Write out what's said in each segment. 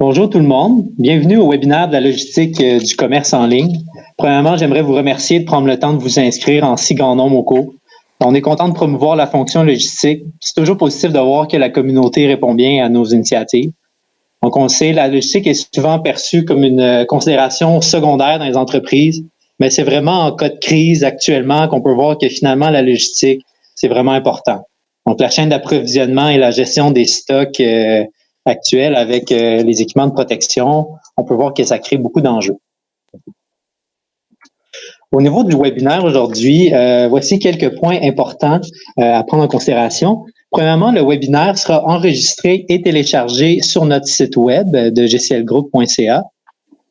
Bonjour tout le monde. Bienvenue au webinaire de la logistique du commerce en ligne. Premièrement, j'aimerais vous remercier de prendre le temps de vous inscrire en si grand nombre au cours. On est content de promouvoir la fonction logistique. C'est toujours positif de voir que la communauté répond bien à nos initiatives. Donc, on le sait, la logistique est souvent perçue comme une considération secondaire dans les entreprises, mais c'est vraiment en cas de crise actuellement qu'on peut voir que finalement, la logistique, c'est vraiment important. Donc, la chaîne d'approvisionnement et la gestion des stocks actuels avec les équipements de protection, on peut voir que ça crée beaucoup d'enjeux. Au niveau du webinaire aujourd'hui, voici quelques points importants à prendre en considération. Premièrement, le webinaire sera enregistré et téléchargé sur notre site web de gclgroup.ca.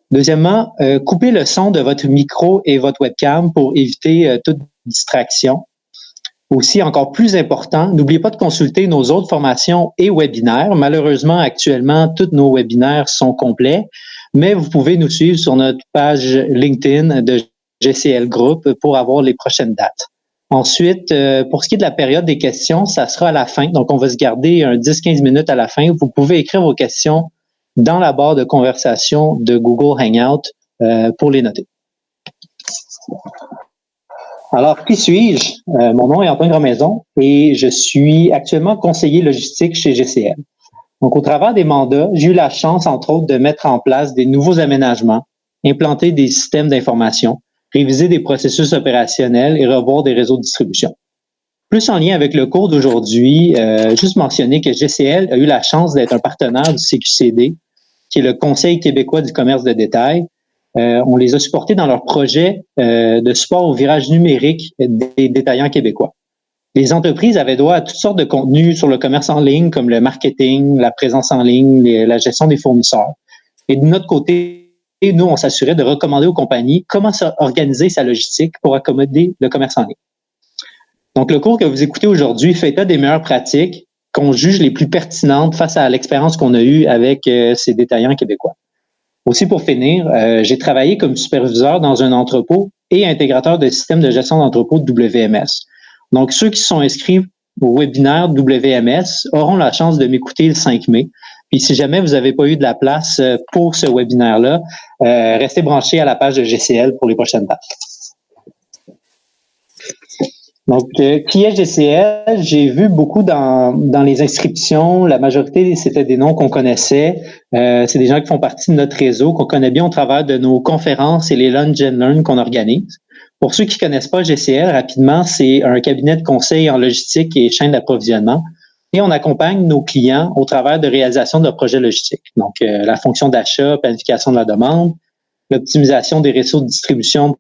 Deuxièmement, coupez le son de votre micro et votre webcam pour éviter toute distraction. Aussi, encore plus important, n'oubliez pas de consulter nos autres formations et webinaires. Malheureusement, actuellement, tous nos webinaires sont complets, mais vous pouvez nous suivre sur notre page LinkedIn de GCL Group pour avoir les prochaines dates. Ensuite, pour ce qui est de la période des questions, ça sera à la fin. Donc, on va se garder un 10-15 minutes à la fin. Vous pouvez écrire vos questions dans la barre de conversation de Google Hangout pour les noter. Alors, qui suis-je? Mon nom est Antoine Grandmaison et je suis actuellement conseiller logistique chez GCL. Donc, au travers des mandats, j'ai eu la chance, entre autres, de mettre en place des nouveaux aménagements, implanter des systèmes d'information, réviser des processus opérationnels et revoir des réseaux de distribution. Plus en lien avec le cours d'aujourd'hui, juste mentionner que GCL a eu la chance d'être un partenaire du CQCD, qui est le Conseil québécois du commerce de détail. On les a supportés dans leur projet de support au virage numérique des détaillants québécois. Les entreprises avaient droit à toutes sortes de contenus sur le commerce en ligne, comme le marketing, la présence en ligne, la gestion des fournisseurs. Et de notre côté, nous, on s'assurait de recommander aux compagnies comment organiser sa logistique pour accommoder le commerce en ligne. Donc, le cours que vous écoutez aujourd'hui fait état des meilleures pratiques qu'on juge les plus pertinentes face à l'expérience qu'on a eue avec ces détaillants québécois. Aussi, pour finir, j'ai travaillé comme superviseur dans un entrepôt et intégrateur de système de gestion d'entrepôt de WMS. Donc, ceux qui sont inscrits au webinaire WMS auront la chance de m'écouter le 5 mai. Puis, si jamais vous n'avez pas eu de la place pour ce webinaire-là, restez branchés à la page de GCL pour les prochaines dates. Donc, qui est GCL? J'ai vu beaucoup dans les inscriptions, la majorité, c'était des noms qu'on connaissait. C'est des gens qui font partie de notre réseau, qu'on connaît bien au travers de nos conférences et les Lunch and Learn qu'on organise. Pour ceux qui ne connaissent pas GCL, rapidement, c'est un cabinet de conseil en logistique et chaîne d'approvisionnement. Et on accompagne nos clients au travers de réalisation de leurs projets logistiques. Donc, la fonction d'achat, planification de la demande, l'optimisation des réseaux de distribution,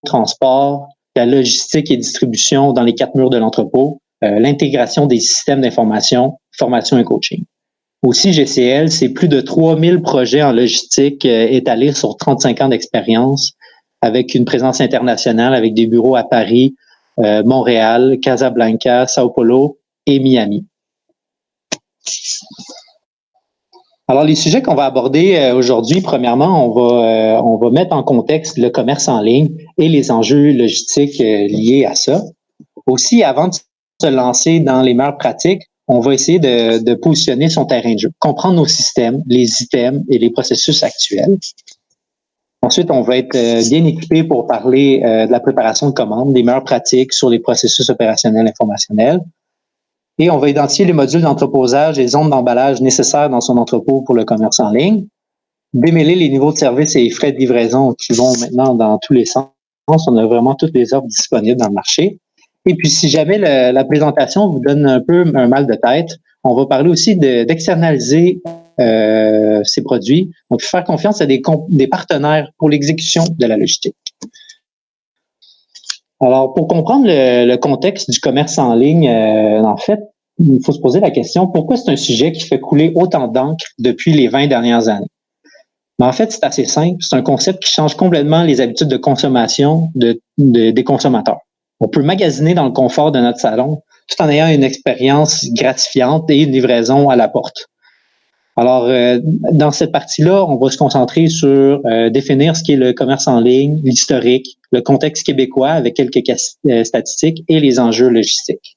transport, la logistique et distribution dans les 4 murs de l'entrepôt, l'intégration des systèmes d'information, formation et coaching. Aussi, GCL, c'est plus de 3000 projets en logistique étalés sur 35 ans d'expérience avec une présence internationale avec des bureaux à Paris, Montréal, Casablanca, Sao Paulo et Miami. Alors, les sujets qu'on va aborder aujourd'hui, premièrement, on va mettre en contexte le commerce en ligne et les enjeux logistiques liés à ça. Aussi, avant de se lancer dans les meilleures pratiques, on va essayer de positionner son terrain de jeu, comprendre nos systèmes, les items et les processus actuels. Ensuite, on va être bien équipé pour parler de la préparation de commandes, des meilleures pratiques sur les processus opérationnels informationnels. Et on va identifier les modules d'entreposage et zones d'emballage nécessaires dans son entrepôt pour le commerce en ligne, démêler les niveaux de service et les frais de livraison qui vont maintenant dans tous les sens. On a vraiment toutes les offres disponibles dans le marché. Et puis, si jamais la présentation vous donne un peu un mal de tête, on va parler aussi d'externaliser ces produits. Donc, faire confiance à des partenaires pour l'exécution de la logistique. Alors, pour comprendre le contexte du commerce en ligne, en fait, il faut se poser la question, pourquoi c'est un sujet qui fait couler autant d'encre depuis les 20 dernières années? Mais en fait, c'est assez simple. C'est un concept qui change complètement les habitudes de consommation des consommateurs. On peut magasiner dans le confort de notre salon tout en ayant une expérience gratifiante et une livraison à la porte. Alors, dans cette partie-là, on va se concentrer sur définir ce qu'est le commerce en ligne, l'historique, le contexte québécois avec quelques statistiques et les enjeux logistiques.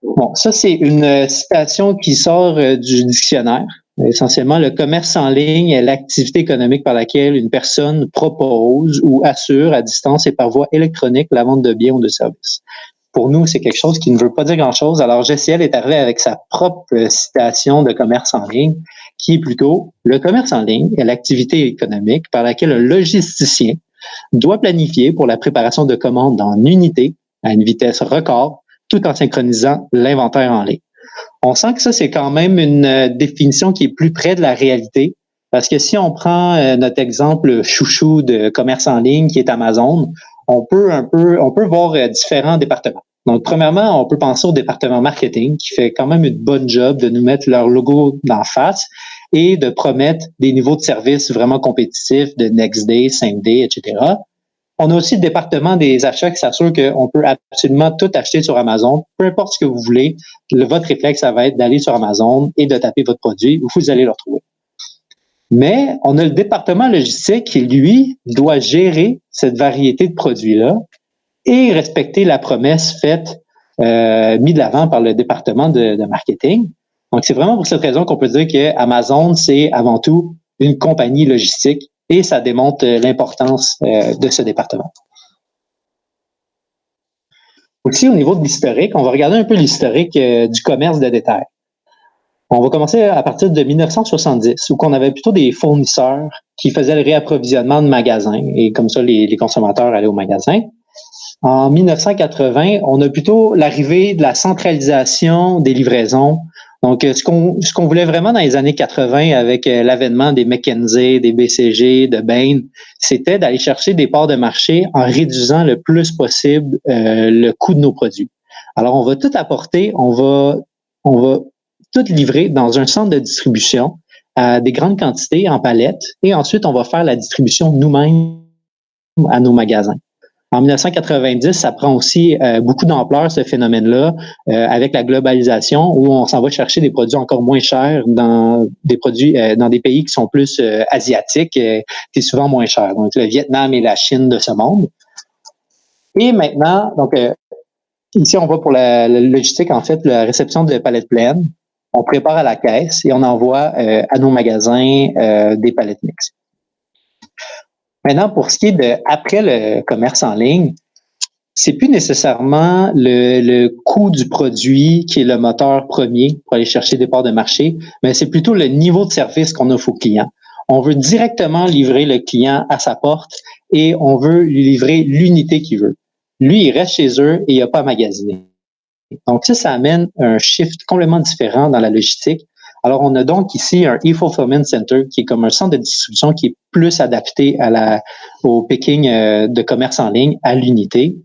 Bon, ça, c'est une citation qui sort du dictionnaire. Essentiellement, le commerce en ligne est l'activité économique par laquelle une personne propose ou assure à distance et par voie électronique la vente de biens ou de services. Pour nous, c'est quelque chose qui ne veut pas dire grand-chose. Alors, GCL est arrivé avec sa propre citation de commerce en ligne, qui est plutôt le commerce en ligne est l'activité économique par laquelle un logisticien doit planifier pour la préparation de commandes en unité à une vitesse record, tout en synchronisant l'inventaire en ligne. On sent que ça, c'est quand même une définition qui est plus près de la réalité, parce que si on prend notre exemple chouchou de commerce en ligne qui est Amazon, on peut voir différents départements. Donc, premièrement, on peut penser au département marketing qui fait quand même une bonne job de nous mettre leur logo d'en face et de promettre des niveaux de service vraiment compétitifs de next day, same day, etc. On a aussi le département des achats qui s'assure qu'on peut absolument tout acheter sur Amazon, peu importe ce que vous voulez. Votre réflexe, ça va être d'aller sur Amazon et de taper votre produit, vous allez le retrouver. Mais on a le département logistique qui, lui, doit gérer cette variété de produits-là et respecter la promesse faite, mise de l'avant par le département de marketing. Donc, c'est vraiment pour cette raison qu'on peut dire que Amazon, c'est avant tout une compagnie logistique et ça démontre l'importance de ce département. Aussi, au niveau de l'historique, on va regarder un peu l'historique du commerce de détail. On va commencer à partir de 1970, où on avait plutôt des fournisseurs qui faisaient le réapprovisionnement de magasins, et comme ça, les consommateurs allaient au magasin. En 1980, on a plutôt l'arrivée de la centralisation des livraisons. Donc, ce qu'on voulait vraiment dans les années 80 avec l'avènement des McKinsey, des BCG, de Bain, c'était d'aller chercher des parts de marché en réduisant le plus possible le coût de nos produits. Alors, on va tout apporter, on va tout livrer dans un centre de distribution à des grandes quantités en palettes et ensuite, on va faire la distribution nous-mêmes à nos magasins. En 1990, ça prend aussi beaucoup d'ampleur, ce phénomène-là, avec la globalisation, où on s'en va chercher des produits encore moins chers dans des produits dans des pays qui sont plus asiatiques, qui est souvent moins cher. Donc, le Vietnam et la Chine de ce monde. Et maintenant, donc ici, on va pour la logistique, en fait, la réception de palettes pleines. On prépare à la caisse et on envoie à nos magasins des palettes mixtes. Maintenant, pour ce qui est de après le commerce en ligne, c'est plus nécessairement le coût du produit qui est le moteur premier pour aller chercher des parts de marché, mais c'est plutôt le niveau de service qu'on offre au client. On veut directement livrer le client à sa porte et on veut lui livrer l'unité qu'il veut. Lui, il reste chez eux et il n'a pas à magasiner. Donc ça amène un shift complètement différent dans la logistique. Alors, on a donc ici un e-fulfillment center qui est comme un centre de distribution qui est plus adapté au picking de commerce en ligne, à l'unité.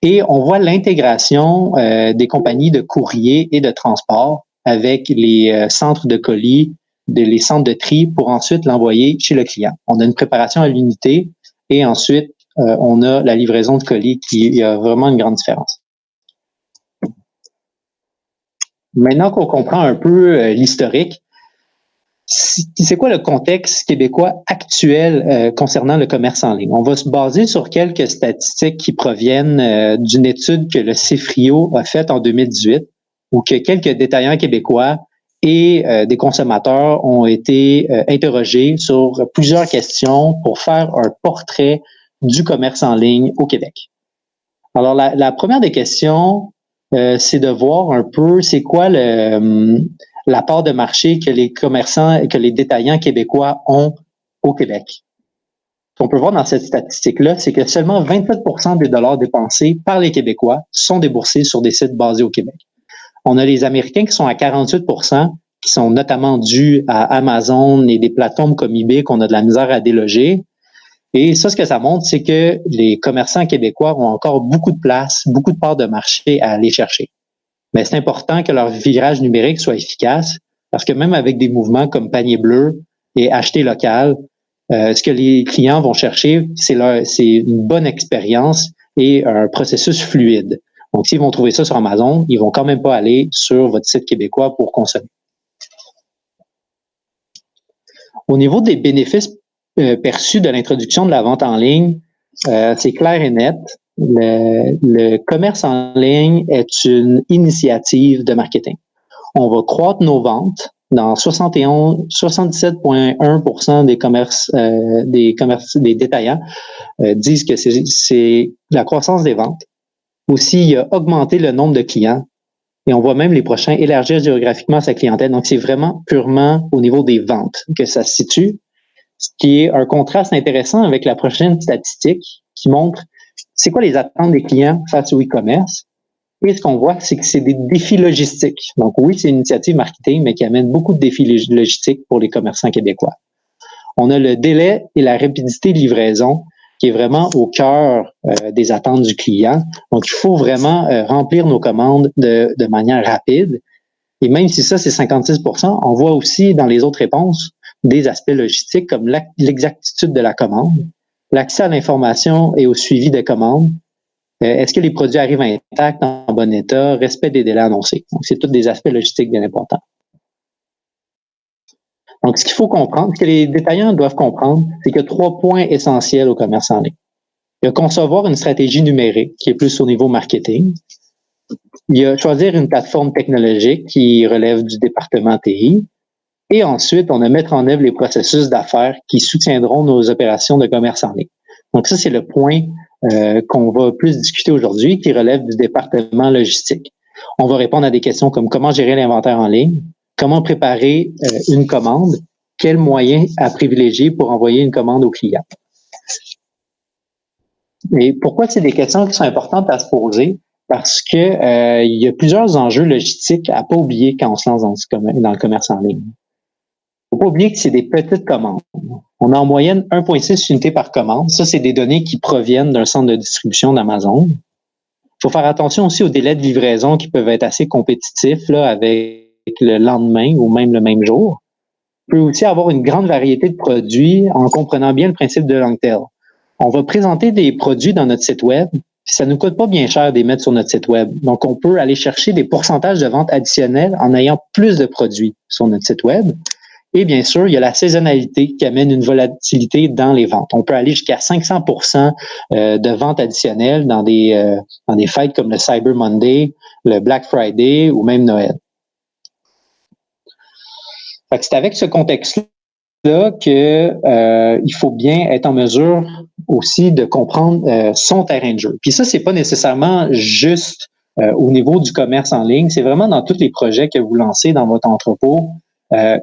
Et on voit l'intégration des compagnies de courrier et de transport avec les centres de colis, les centres de tri pour ensuite l'envoyer chez le client. On a une préparation à l'unité et ensuite, on a la livraison de colis qui a vraiment une grande différence. Maintenant qu'on comprend un peu l'historique, c'est quoi le contexte québécois actuel concernant le commerce en ligne? On va se baser sur quelques statistiques qui proviennent d'une étude que le CIFRIO a faite en 2018, où que quelques détaillants québécois et des consommateurs ont été interrogés sur plusieurs questions pour faire un portrait du commerce en ligne au Québec. Alors, la première des questions, c'est de voir un peu c'est quoi la part de marché que les commerçants et que les détaillants québécois ont au Québec. Ce qu'on peut voir dans cette statistique-là, c'est que seulement 27% des dollars dépensés par les Québécois sont déboursés sur des sites basés au Québec. On a les Américains qui sont à 48%, qui sont notamment dus à Amazon et des plateformes comme eBay qu'on a de la misère à déloger. Et ça, ce que ça montre, c'est que les commerçants québécois ont encore beaucoup de place, beaucoup de parts de marché à aller chercher. Mais c'est important que leur virage numérique soit efficace parce que même avec des mouvements comme Panier Bleu et Acheter local, ce que les clients vont chercher, c'est une bonne expérience et un processus fluide. Donc, s'ils vont trouver ça sur Amazon, ils vont quand même pas aller sur votre site québécois pour consommer. Au niveau des bénéfices perçus de l'introduction de la vente en ligne, c'est clair et net. Le commerce en ligne est une initiative de marketing. On va croître nos ventes. Dans 77,1% des détaillants disent que c'est la croissance des ventes. Aussi, il a augmenté le nombre de clients et on voit même les prochains élargir géographiquement sa clientèle. Donc, c'est vraiment purement au niveau des ventes que ça se situe, ce qui est un contraste intéressant avec la prochaine statistique qui montre c'est quoi les attentes des clients face au e-commerce. Et ce qu'on voit, c'est que c'est des défis logistiques. Donc oui, c'est une initiative marketing, mais qui amène beaucoup de défis logistiques pour les commerçants québécois. On a le délai et la rapidité de livraison qui est vraiment au cœur des attentes du client. Donc, il faut vraiment remplir nos commandes de manière rapide. Et même si ça, c'est 56%, on voit aussi dans les autres réponses des aspects logistiques comme l'exactitude de la commande, l'accès à l'information et au suivi des commandes. Est-ce que les produits arrivent intacts, en bon état, respect des délais annoncés? Donc, c'est tous des aspects logistiques bien importants. Donc, ce qu'il faut comprendre, ce que les détaillants doivent comprendre, c'est qu'il y a 3 points essentiels au commerce en ligne. Il y a concevoir une stratégie numérique qui est plus au niveau marketing. Il y a choisir une plateforme technologique qui relève du département TI. Et ensuite, on a mettre en œuvre les processus d'affaires qui soutiendront nos opérations de commerce en ligne. Donc, ça, c'est le point qu'on va plus discuter aujourd'hui, qui relève du département logistique. On va répondre à des questions comme comment gérer l'inventaire en ligne, comment préparer une commande, quels moyens à privilégier pour envoyer une commande au client. Et pourquoi c'est des questions qui sont importantes à se poser? Parce que il y a plusieurs enjeux logistiques à pas oublier quand on se lance dans le commerce en ligne. Faut pas oublier que c'est des petites commandes. On a en moyenne 1,6 unités par commande. Ça, c'est des données qui proviennent d'un centre de distribution d'Amazon. Il faut faire attention aussi aux délais de livraison qui peuvent être assez compétitifs là, avec le lendemain ou même le même jour. On peut aussi avoir une grande variété de produits en comprenant bien le principe de long tail. On va présenter des produits dans notre site web. Ça ne nous coûte pas bien cher de les mettre sur notre site web. Donc, on peut aller chercher des pourcentages de vente additionnels en ayant plus de produits sur notre site web. Et bien sûr, il y a la saisonnalité qui amène une volatilité dans les ventes. On peut aller jusqu'à 500% de ventes additionnelles dans des fêtes comme le Cyber Monday, le Black Friday ou même Noël. Fait que c'est avec ce contexte-là que il faut bien être en mesure aussi de comprendre son terrain de jeu. Puis ça, c'est pas nécessairement juste au niveau du commerce en ligne, c'est vraiment dans tous les projets que vous lancez dans votre entrepôt.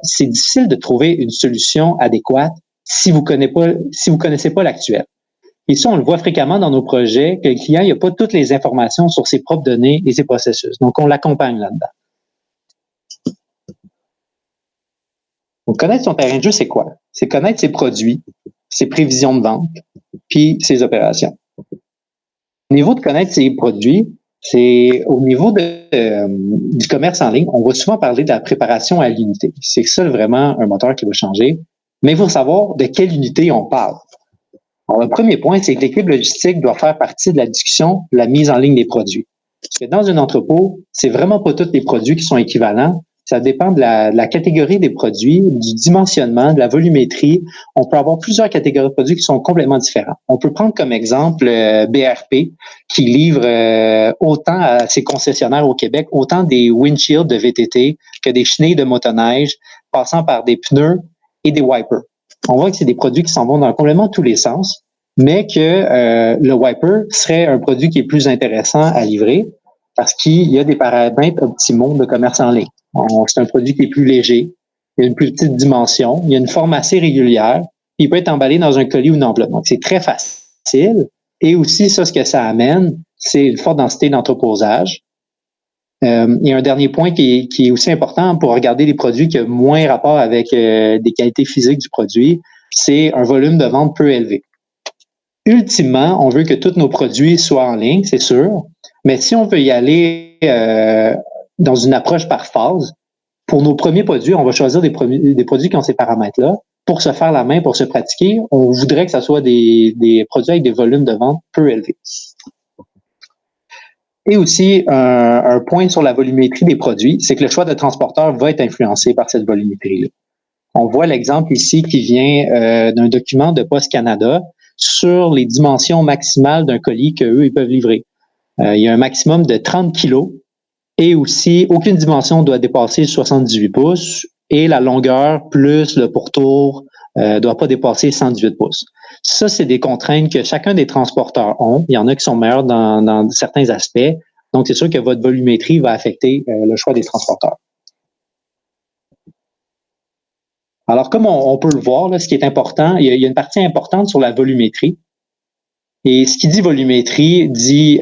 C'est difficile de trouver une solution adéquate si vous connaissez pas l'actuel. Et ça, on le voit fréquemment dans nos projets, que le client n'a pas toutes les informations sur ses propres données et ses processus. Donc, on l'accompagne là-dedans. Donc, connaître son terrain de jeu, c'est quoi? C'est connaître ses produits, ses prévisions de vente, puis ses opérations. Au niveau de connaître ses produits, c'est au niveau du commerce en ligne, on va souvent parler de la préparation à l'unité. C'est ça vraiment un moteur qui va changer. Mais il faut savoir de quelle unité on parle. Alors, le premier point, c'est que l'équipe logistique doit faire partie de la discussion de la mise en ligne des produits. Parce que dans un entrepôt, c'est vraiment pas tous les produits qui sont équivalents. Ça dépend de la catégorie des produits, du dimensionnement, de la volumétrie. On peut avoir plusieurs catégories de produits qui sont complètement différents. On peut prendre comme exemple BRP, qui livre autant à ses concessionnaires au Québec, autant des windshields de VTT que des chenilles de motoneige, passant par des pneus et des wipers. On voit que c'est des produits qui s'en vont dans complètement tous les sens, mais que le wiper serait un produit qui est plus intéressant à livrer parce qu'il y a des paramètres optimaux de commerce en ligne. C'est un produit qui est plus léger, il y a une plus petite dimension, il y a une forme assez régulière, puis il peut être emballé dans un colis ou une enveloppe. Donc, c'est très facile. Et aussi, ça, ce que ça amène, c'est une forte densité d'entreposage. Il y a un dernier point qui est aussi important pour regarder les produits qui ont moins rapport avec des qualités physiques du produit, c'est un volume de vente peu élevé. Ultimement, on veut que tous nos produits soient en ligne, c'est sûr, mais si on veut y aller dans une approche par phase, pour nos premiers produits, on va choisir des produits qui ont ces paramètres-là. Pour se faire la main, pour se pratiquer, on voudrait que ça soit des produits avec des volumes de vente peu élevés. Et aussi, un point sur la volumétrie des produits, c'est que le choix de transporteur va être influencé par cette volumétrie-là. On voit l'exemple ici qui vient d'un document de Post Canada sur les dimensions maximales d'un colis qu'eux, ils peuvent livrer. Il y a un maximum de 30 kilos et aussi, aucune dimension doit dépasser 78 pouces et la longueur plus le pourtour doit pas dépasser 118 pouces. Ça, c'est des contraintes que chacun des transporteurs ont. Il y en a qui sont meilleurs dans certains aspects. Donc, c'est sûr que votre volumétrie va affecter le choix des transporteurs. Alors, comme on peut le voir, là, ce qui est important, il y a une partie importante sur la volumétrie. Et ce qui dit volumétrie dit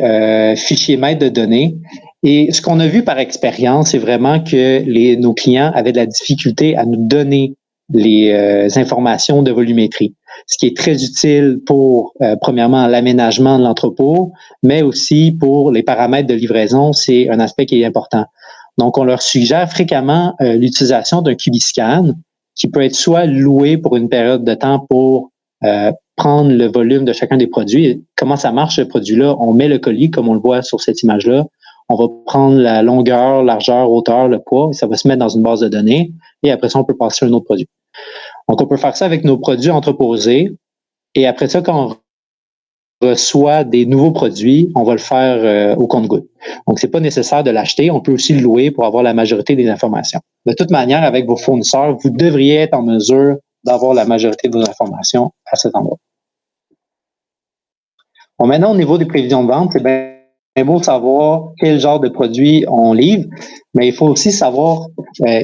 fichier mètre de données. Et ce qu'on a vu par expérience, c'est vraiment que nos clients avaient de la difficulté à nous donner les informations de volumétrie, ce qui est très utile pour, premièrement, l'aménagement de l'entrepôt, mais aussi pour les paramètres de livraison, c'est un aspect qui est important. Donc, on leur suggère fréquemment l'utilisation d'un Cubiscan qui peut être soit loué pour une période de temps pour prendre le volume de chacun des produits. Et comment ça marche, ce produit-là? On met le colis, comme on le voit sur cette image-là. On va prendre la longueur, largeur, hauteur, le poids, et ça va se mettre dans une base de données. Et après ça, on peut passer à un autre produit. Donc, on peut faire ça avec nos produits entreposés. Et après ça, quand on reçoit des nouveaux produits, on va le faire au compte-gouttes. Donc, c'est pas nécessaire de l'acheter. On peut aussi le louer pour avoir la majorité des informations. De toute manière, avec vos fournisseurs, vous devriez être en mesure d'avoir la majorité de vos informations à cet endroit. Bon, maintenant, au niveau des prévisions de vente, c'est bien beau savoir quel genre de produit on livre, mais il faut aussi savoir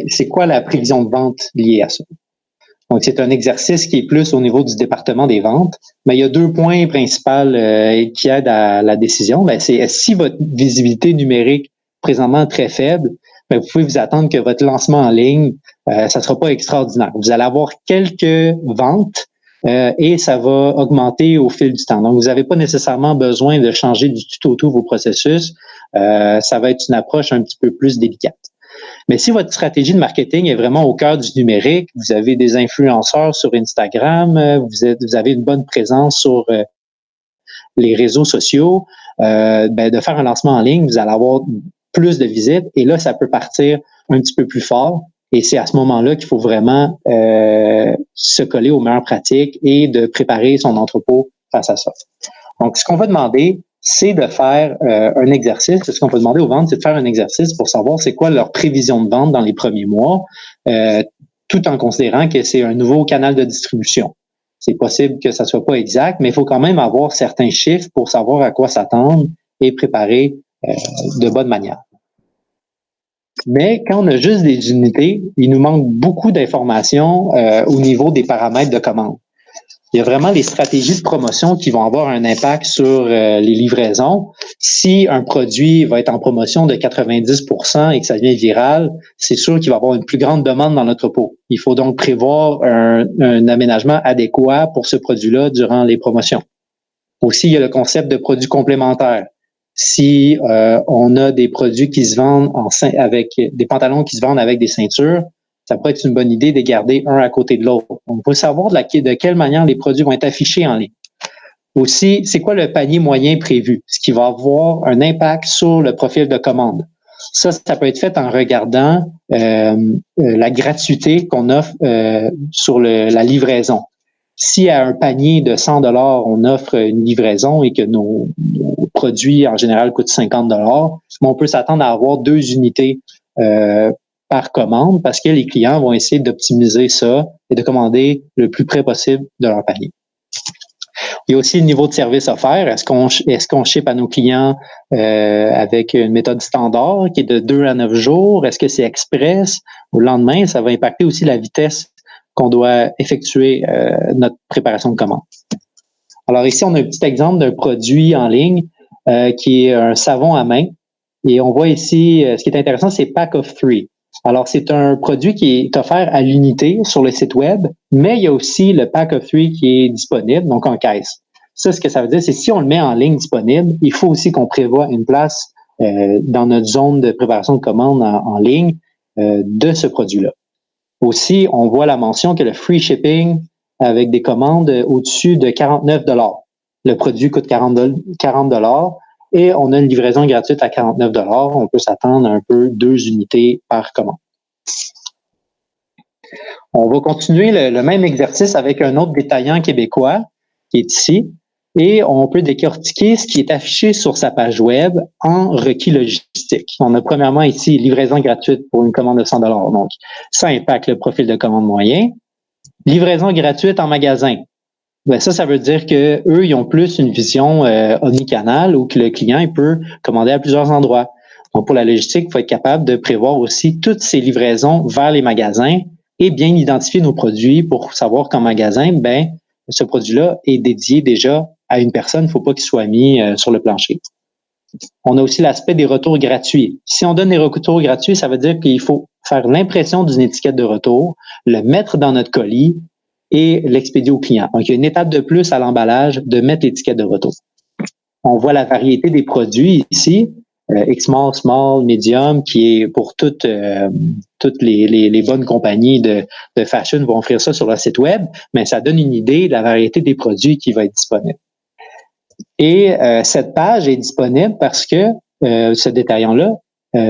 c'est quoi la prévision de vente liée à ça. Donc, c'est un exercice qui est plus au niveau du département des ventes, mais il y a deux points principaux qui aident à la décision. Ben, c'est si votre visibilité numérique présentement est très faible, ben, vous pouvez vous attendre que votre lancement en ligne, ça ne sera pas extraordinaire. Vous allez avoir quelques ventes, et ça va augmenter au fil du temps. Donc, vous n'avez pas nécessairement besoin de changer du tout au tout vos processus. Ça va être une approche un petit peu plus délicate. Mais si votre stratégie de marketing est vraiment au cœur du numérique, vous avez des influenceurs sur Instagram, vous avez une bonne présence sur les réseaux sociaux, ben, de faire un lancement en ligne, vous allez avoir plus de visites et là, ça peut partir un petit peu plus fort. Et c'est à ce moment-là qu'il faut vraiment se coller aux meilleures pratiques et de préparer son entrepôt face à ça. Donc, ce qu'on va demander, c'est de faire un exercice. Ce qu'on va demander aux ventes, c'est de faire un exercice pour savoir c'est quoi leur prévision de vente dans les premiers mois, tout en considérant que c'est un nouveau canal de distribution. C'est possible que ça soit pas exact, mais il faut quand même avoir certains chiffres pour savoir à quoi s'attendre et préparer de bonne manière. Mais quand on a juste des unités, il nous manque beaucoup d'informations au niveau des paramètres de commande. Il y a vraiment les stratégies de promotion qui vont avoir un impact sur les livraisons. Si un produit va être en promotion de 90% et que ça devient viral, c'est sûr qu'il va y avoir une plus grande demande dans l'entrepôt. Il faut donc prévoir un aménagement adéquat pour ce produit-là durant les promotions. Aussi, il y a le concept de produits complémentaires. Si on a des produits qui se vendent avec des pantalons qui se vendent avec des ceintures, ça pourrait être une bonne idée de garder un à côté de l'autre. On peut savoir de quelle manière les produits vont être affichés en ligne. Aussi, c'est quoi le panier moyen prévu, ce qui va avoir un impact sur le profil de commande. Ça peut être fait en regardant la gratuité qu'on offre sur la livraison. Si à un panier de 100 $, on offre une livraison et que nos produits en général coûtent 50 $, on peut s'attendre à avoir 2 unités par commande parce que les clients vont essayer d'optimiser ça et de commander le plus près possible de leur panier. Il y a aussi le niveau de service offert. Est-ce qu'on ship à nos clients avec une méthode standard qui est de 2 à 9 jours? Est-ce que c'est express? Au lendemain, ça va impacter aussi la vitesse qu'on doit effectuer notre préparation de commande. Alors ici, on a un petit exemple d'un produit en ligne qui est un savon à main. Et on voit ici, ce qui est intéressant, c'est Pack of Three. Alors, c'est un produit qui est offert à l'unité sur le site web, mais il y a aussi le Pack of Three qui est disponible, donc en caisse. Ça, ce que ça veut dire, c'est si on le met en ligne disponible, il faut aussi qu'on prévoit une place dans notre zone de préparation de commande en ligne de ce produit-là. Aussi, on voit la mention que le free shipping avec des commandes au-dessus de 49 $. Le produit coûte 40 $ et on a une livraison gratuite à 49 $. On peut s'attendre à un peu 2 unités par commande. On va continuer le même exercice avec un autre détaillant québécois qui est ici, et on peut décortiquer ce qui est affiché sur sa page web en requis logistiques. On a premièrement ici livraison gratuite pour une commande de 100 $. Donc, ça impacte le profil de commande moyen. Livraison gratuite en magasin. Ben ça veut dire que eux, ils ont plus une vision omnicanal où que le client il peut commander à plusieurs endroits. Donc, pour la logistique, il faut être capable de prévoir aussi toutes ces livraisons vers les magasins et bien identifier nos produits pour savoir qu'en magasin, ben ce produit-là est dédié déjà à une personne. Il ne faut pas qu'il soit mis sur le plancher. On a aussi l'aspect des retours gratuits. Si on donne des retours gratuits, ça veut dire qu'il faut faire l'impression d'une étiquette de retour, le mettre dans notre colis et l'expédier au client. Donc, il y a une étape de plus à l'emballage de mettre l'étiquette de retour. On voit la variété des produits ici, X-Small, Small, Medium, qui est pour toutes les bonnes compagnies de fashion vont offrir ça sur leur site web, mais ça donne une idée de la variété des produits qui va être disponible. Et cette page est disponible parce que ce détaillant-là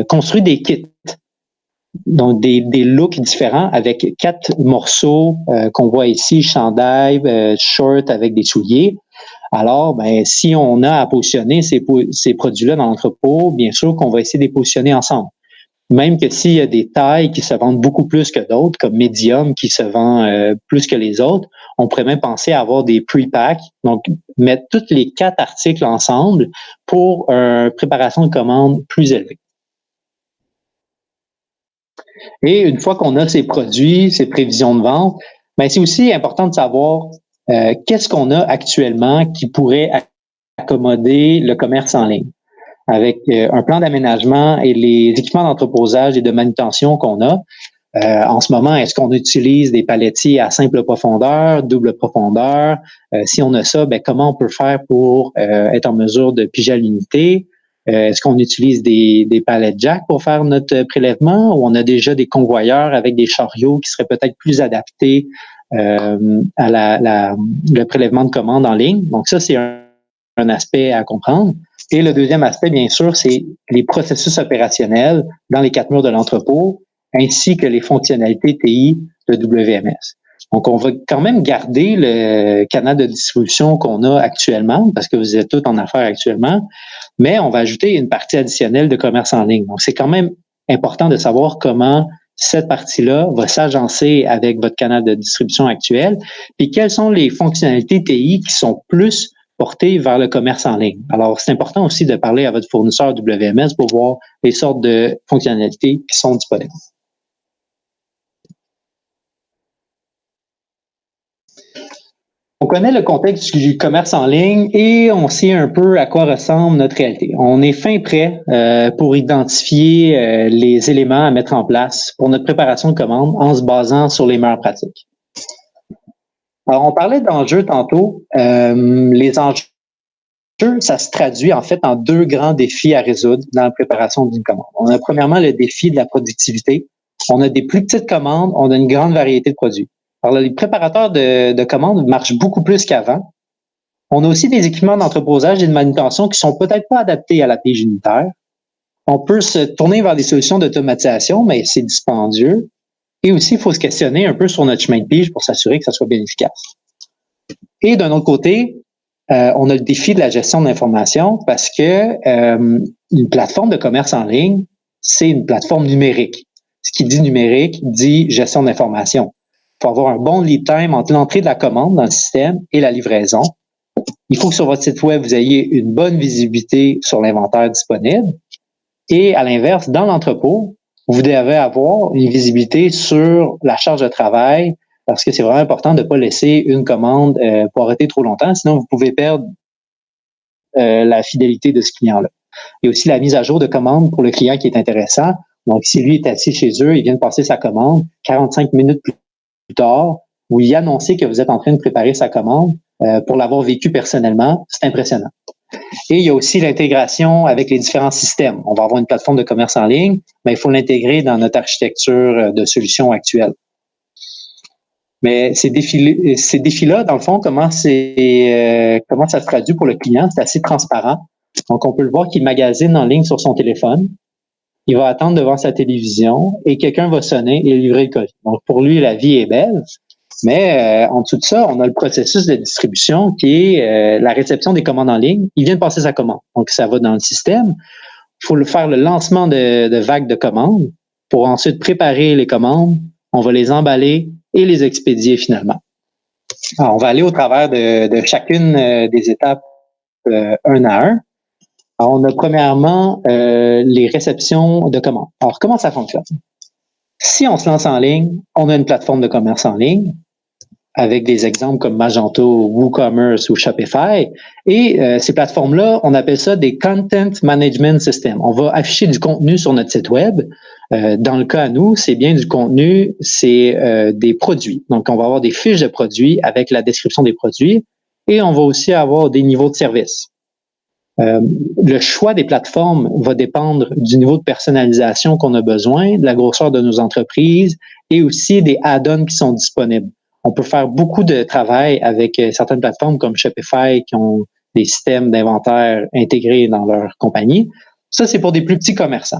construit des kits, donc des looks différents avec 4 morceaux qu'on voit ici, chandail, short avec des souliers. Alors, ben, si on a à positionner ces produits-là dans l'entrepôt, bien sûr qu'on va essayer de les positionner ensemble. Même que s'il y a des tailles qui se vendent beaucoup plus que d'autres, comme Medium qui se vend plus que les autres, on pourrait même penser à avoir des pre-packs, donc mettre tous les 4 articles ensemble pour une préparation de commande plus élevée. Et une fois qu'on a ces produits, ces prévisions de vente, ben c'est aussi important de savoir qu'est-ce qu'on a actuellement qui pourrait accommoder le commerce en ligne. Avec un plan d'aménagement et les équipements d'entreposage et de manutention qu'on a, en ce moment, est-ce qu'on utilise des palettiers à simple profondeur, double profondeur? Si on a ça, ben, comment on peut faire pour être en mesure de piger à l'unité? Est-ce qu'on utilise des palettes jack pour faire notre prélèvement ou on a déjà des convoyeurs avec des chariots qui seraient peut-être plus adaptés à le prélèvement de commandes en ligne? Donc ça, c'est un aspect à comprendre. Et le deuxième aspect, bien sûr, c'est les processus opérationnels dans les 4 murs de l'entrepôt, ainsi que les fonctionnalités TI de WMS. Donc, on va quand même garder le canal de distribution qu'on a actuellement, parce que vous êtes tous en affaires actuellement, mais on va ajouter une partie additionnelle de commerce en ligne. Donc, c'est quand même important de savoir comment cette partie-là va s'agencer avec votre canal de distribution actuel, puis quelles sont les fonctionnalités TI qui sont plus portées vers le commerce en ligne. Alors, c'est important aussi de parler à votre fournisseur WMS pour voir les sortes de fonctionnalités qui sont disponibles. On connaît le contexte du commerce en ligne et on sait un peu à quoi ressemble notre réalité. On est fin prêt pour identifier les éléments à mettre en place pour notre préparation de commande en se basant sur les meilleures pratiques. Alors, on parlait d'enjeux tantôt. Les enjeux, ça se traduit en fait en 2 grands défis à résoudre dans la préparation d'une commande. On a premièrement le défi de la productivité. On a des plus petites commandes, on a une grande variété de produits. Alors, les préparateurs de commandes marchent beaucoup plus qu'avant. On a aussi des équipements d'entreposage et de manutention qui sont peut-être pas adaptés à la pige unitaire. On peut se tourner vers des solutions d'automatisation, mais c'est dispendieux. Et aussi, il faut se questionner un peu sur notre chemin de pige pour s'assurer que ça soit bien efficace. Et d'un autre côté, on a le défi de la gestion de l'information parce que une plateforme de commerce en ligne, c'est une plateforme numérique. Ce qui dit numérique dit gestion d'information. Il faut avoir un bon lead time entre l'entrée de la commande dans le système et la livraison. Il faut que sur votre site web, vous ayez une bonne visibilité sur l'inventaire disponible. Et à l'inverse, dans l'entrepôt, vous devez avoir une visibilité sur la charge de travail parce que c'est vraiment important de ne pas laisser une commande pour arrêter trop longtemps, sinon vous pouvez perdre la fidélité de ce client-là. Il y a aussi la mise à jour de commande pour le client qui est intéressant. Donc, si lui est assis chez eux, il vient de passer sa commande, 45 minutes plus tard, vous lui annoncez que vous êtes en train de préparer sa commande pour l'avoir vécu personnellement, c'est impressionnant. Et il y a aussi l'intégration avec les différents systèmes. On va avoir une plateforme de commerce en ligne, mais il faut l'intégrer dans notre architecture de solutions actuelle. Mais ces défis-là, dans le fond, comment ça se traduit pour le client? C'est assez transparent. Donc, on peut le voir qu'il magasine en ligne sur son téléphone. Il va attendre devant sa télévision et quelqu'un va sonner et livrer le colis. Donc, pour lui, la vie est belle. Mais en dessous de ça, on a le processus de distribution qui est la réception des commandes en ligne. Il vient de passer sa commande. Donc, ça va dans le système. Il faut faire le lancement de vagues de commandes pour ensuite préparer les commandes. On va les emballer et les expédier finalement. Alors, on va aller au travers de chacune des étapes un à un. Alors, on a premièrement les réceptions de commandes. Alors, comment ça fonctionne? Si on se lance en ligne, on a une plateforme de commerce en ligne avec des exemples comme Magento, WooCommerce ou Shopify. Et ces plateformes-là, on appelle ça des Content Management Systems. On va afficher du contenu sur notre site web. Dans le cas à nous, c'est bien du contenu, c'est des produits. Donc, on va avoir des fiches de produits avec la description des produits et on va aussi avoir des niveaux de service. Le choix des plateformes va dépendre du niveau de personnalisation qu'on a besoin, de la grosseur de nos entreprises et aussi des add-ons qui sont disponibles. On peut faire beaucoup de travail avec certaines plateformes comme Shopify qui ont des systèmes d'inventaire intégrés dans leur compagnie. Ça, c'est pour des plus petits commerçants.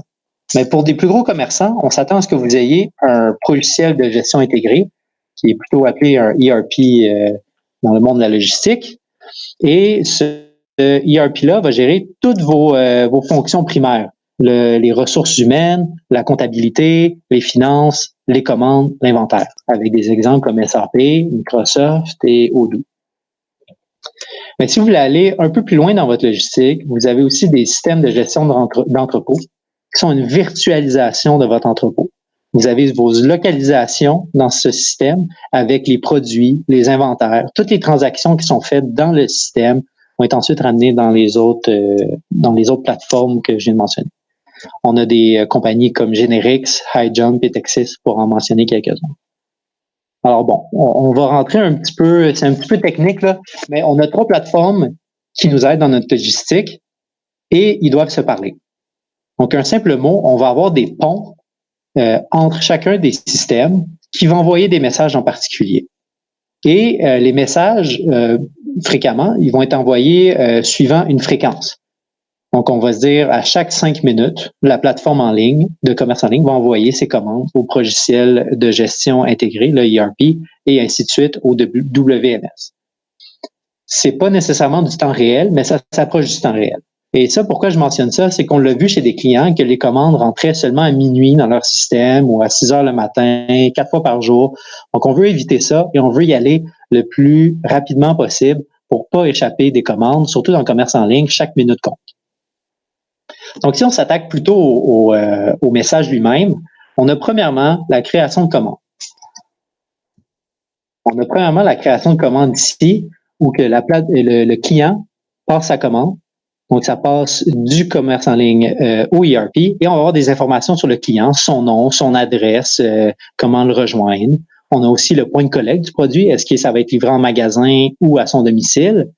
Mais pour des plus gros commerçants, on s'attend à ce que vous ayez un logiciel de gestion intégré, qui est plutôt appelé un ERP dans le monde de la logistique. Et ce ERP-là va gérer toutes vos fonctions primaires. Les ressources humaines, la comptabilité, les finances, les commandes, l'inventaire, avec des exemples comme SAP, Microsoft et Odoo. Mais si vous voulez aller un peu plus loin dans votre logistique, vous avez aussi des systèmes de gestion d'entrepôt qui sont une virtualisation de votre entrepôt. Vous avez vos localisations dans ce système avec les produits, les inventaires, toutes les transactions qui sont faites dans le système vont être ensuite ramenées dans les autres plateformes que je viens de mentionner. On a des compagnies comme Generix, HighJump et Texas pour en mentionner quelques-uns. Alors bon, on va rentrer un petit peu, c'est un petit peu technique là, mais on a 3 plateformes qui nous aident dans notre logistique et ils doivent se parler. Donc un simple mot, on va avoir des ponts entre chacun des systèmes qui vont envoyer des messages en particulier. Et les messages, fréquemment, ils vont être envoyés suivant une fréquence. Donc, on va se dire, à chaque 5 minutes, la plateforme en ligne, de commerce en ligne, va envoyer ses commandes au logiciel de gestion intégré, le ERP, et ainsi de suite au WMS. C'est pas nécessairement du temps réel, mais ça s'approche du temps réel. Et ça, pourquoi je mentionne ça, c'est qu'on l'a vu chez des clients que les commandes rentraient seulement à minuit dans leur système ou à 6 heures le matin, 4 fois par jour. Donc, on veut éviter ça et on veut y aller le plus rapidement possible pour pas échapper des commandes, surtout dans le commerce en ligne, chaque minute compte. Donc, si on s'attaque plutôt au message lui-même, on a premièrement la création de commandes. On a premièrement la création de commandes ici, où que le client passe sa commande. Donc, ça passe du commerce en ligne au ERP et on va avoir des informations sur le client, son nom, son adresse, comment le rejoindre. On a aussi le point de collecte du produit. Est-ce que ça va être livré en magasin ou à son domicile?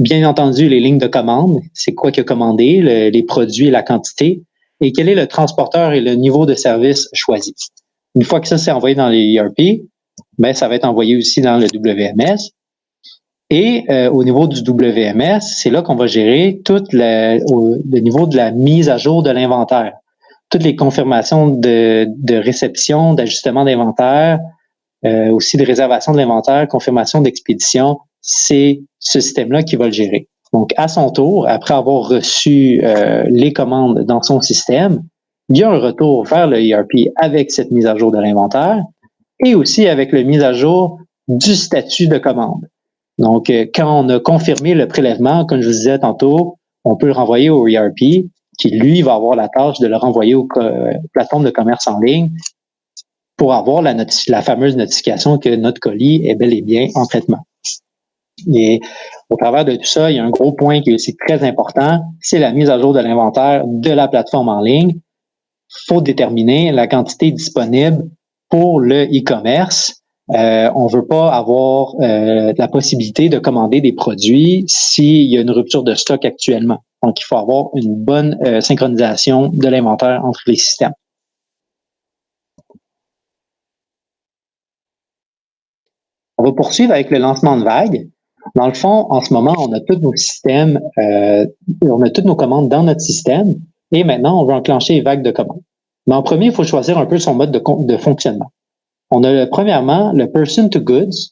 Bien entendu, les lignes de commande, c'est quoi qu'il a commandé, les produits et la quantité, et quel est le transporteur et le niveau de service choisi. Une fois que ça c'est envoyé dans les ERP, ben, ça va être envoyé aussi dans le WMS. Et au niveau du WMS, c'est là qu'on va gérer tout le niveau de la mise à jour de l'inventaire. Toutes les confirmations de réception, d'ajustement d'inventaire, aussi de réservation de l'inventaire, confirmation d'expédition, c'est ce système-là qui va le gérer. Donc, à son tour, après avoir reçu les commandes dans son système, il y a un retour vers le ERP avec cette mise à jour de l'inventaire et aussi avec la mise à jour du statut de commande. Donc, quand on a confirmé le prélèvement, comme je vous disais tantôt, on peut le renvoyer au ERP qui, lui, va avoir la tâche de le renvoyer aux plateformes de commerce en ligne pour avoir la fameuse notification que notre colis est bel et bien en traitement. Et au travers de tout ça, il y a un gros point qui est aussi très important, c'est la mise à jour de l'inventaire de la plateforme en ligne. Il faut déterminer la quantité disponible pour le e-commerce. On ne veut pas avoir la possibilité de commander des produits s'il y a une rupture de stock actuellement. Donc, il faut avoir une bonne synchronisation de l'inventaire entre les systèmes. On va poursuivre avec le lancement de vagues. Dans le fond, en ce moment, on a tous nos systèmes, on a toutes nos commandes dans notre système et maintenant, on veut enclencher les vagues de commandes. Mais en premier, il faut choisir un peu son mode de fonctionnement. On a premièrement le person to goods.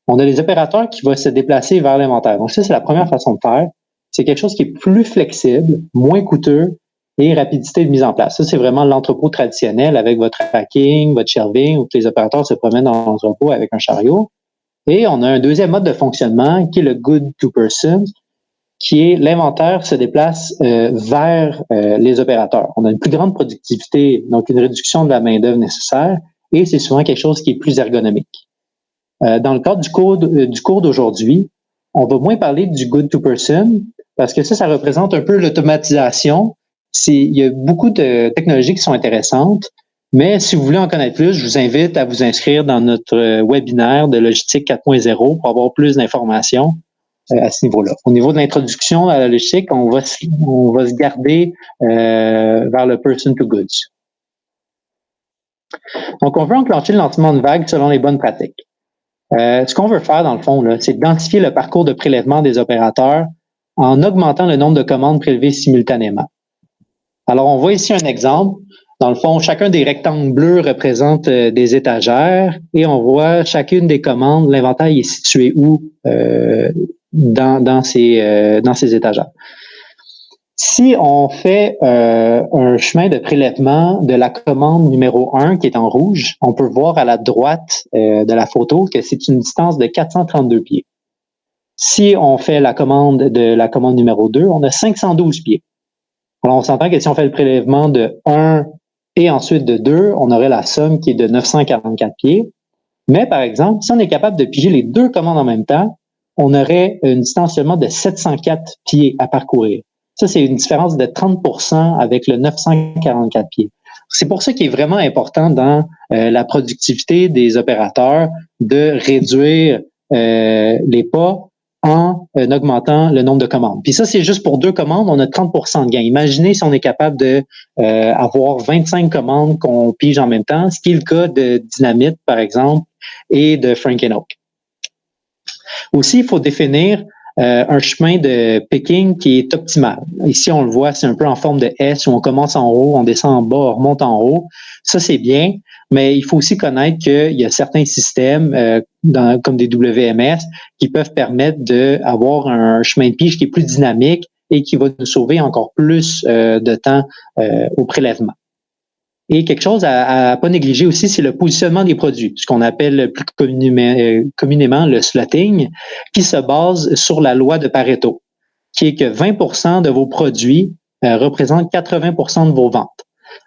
On a les opérateurs qui vont se déplacer vers l'inventaire. Donc ça, c'est la première façon de faire. C'est quelque chose qui est plus flexible, moins coûteux et rapidité de mise en place. Ça, c'est vraiment l'entrepôt traditionnel avec votre tracking, votre shelving, où les opérateurs se promènent dans l'entrepôt avec un chariot. Et on a un deuxième mode de fonctionnement qui est le good to person, qui est l'inventaire se déplace vers les opérateurs. On a une plus grande productivité, donc une réduction de la main-d'œuvre nécessaire, et c'est souvent quelque chose qui est plus ergonomique. Dans le cadre du cours d'aujourd'hui, on va moins parler du good to person parce que ça représente un peu l'automatisation. Il y a beaucoup de technologies qui sont intéressantes, mais si vous voulez en connaître plus, je vous invite à vous inscrire dans notre webinaire de logistique 4.0 pour avoir plus d'informations à ce niveau-là. Au niveau de l'introduction à la logistique, on va se garder vers le person to goods. Donc, on veut enclencher le lancement de vague selon les bonnes pratiques. Ce qu'on veut faire, dans le fond, c'est d'identifier le parcours de prélèvement des opérateurs en augmentant le nombre de commandes prélevées simultanément. Alors, on voit ici un exemple. Dans le fond, chacun des rectangles bleus représente des étagères et on voit chacune des commandes, l'inventaire est situé où dans ces étagères. Si on fait un chemin de prélèvement de la commande numéro 1 qui est en rouge, on peut voir à la droite de la photo que c'est une distance de 432 pieds. Si on fait la commande numéro 2, on a 512 pieds. Alors, on s'entend que si on fait le prélèvement de 1 et ensuite de 2, on aurait la somme qui est de 944 pieds. Mais par exemple, si on est capable de piger les deux commandes en même temps, on aurait une distance seulement de 704 pieds à parcourir. Ça, c'est une différence de 30% avec le 944 pieds. C'est pour ça qu'il est vraiment important dans la productivité des opérateurs de réduire les pas en augmentant le nombre de commandes. Puis ça, c'est juste pour 2 commandes, on a 30% de gain. Imaginez si on est capable de avoir 25 commandes qu'on pige en même temps, ce qui est le cas de Dynamite, par exemple, et de Franken-Oak. Aussi, il faut définir un chemin de picking qui est optimal. Ici, on le voit, c'est un peu en forme de S où on commence en haut, on descend en bas, on remonte en haut. Ça, c'est bien, mais il faut aussi connaître qu'il y a certains systèmes comme des WMS qui peuvent permettre d'avoir un chemin de pige qui est plus dynamique et qui va nous sauver encore plus de temps au prélèvement. Et quelque chose à pas négliger aussi, c'est le positionnement des produits, ce qu'on appelle plus communément le slotting, qui se base sur la loi de Pareto, qui est que 20% de vos produits représentent 80% de vos ventes.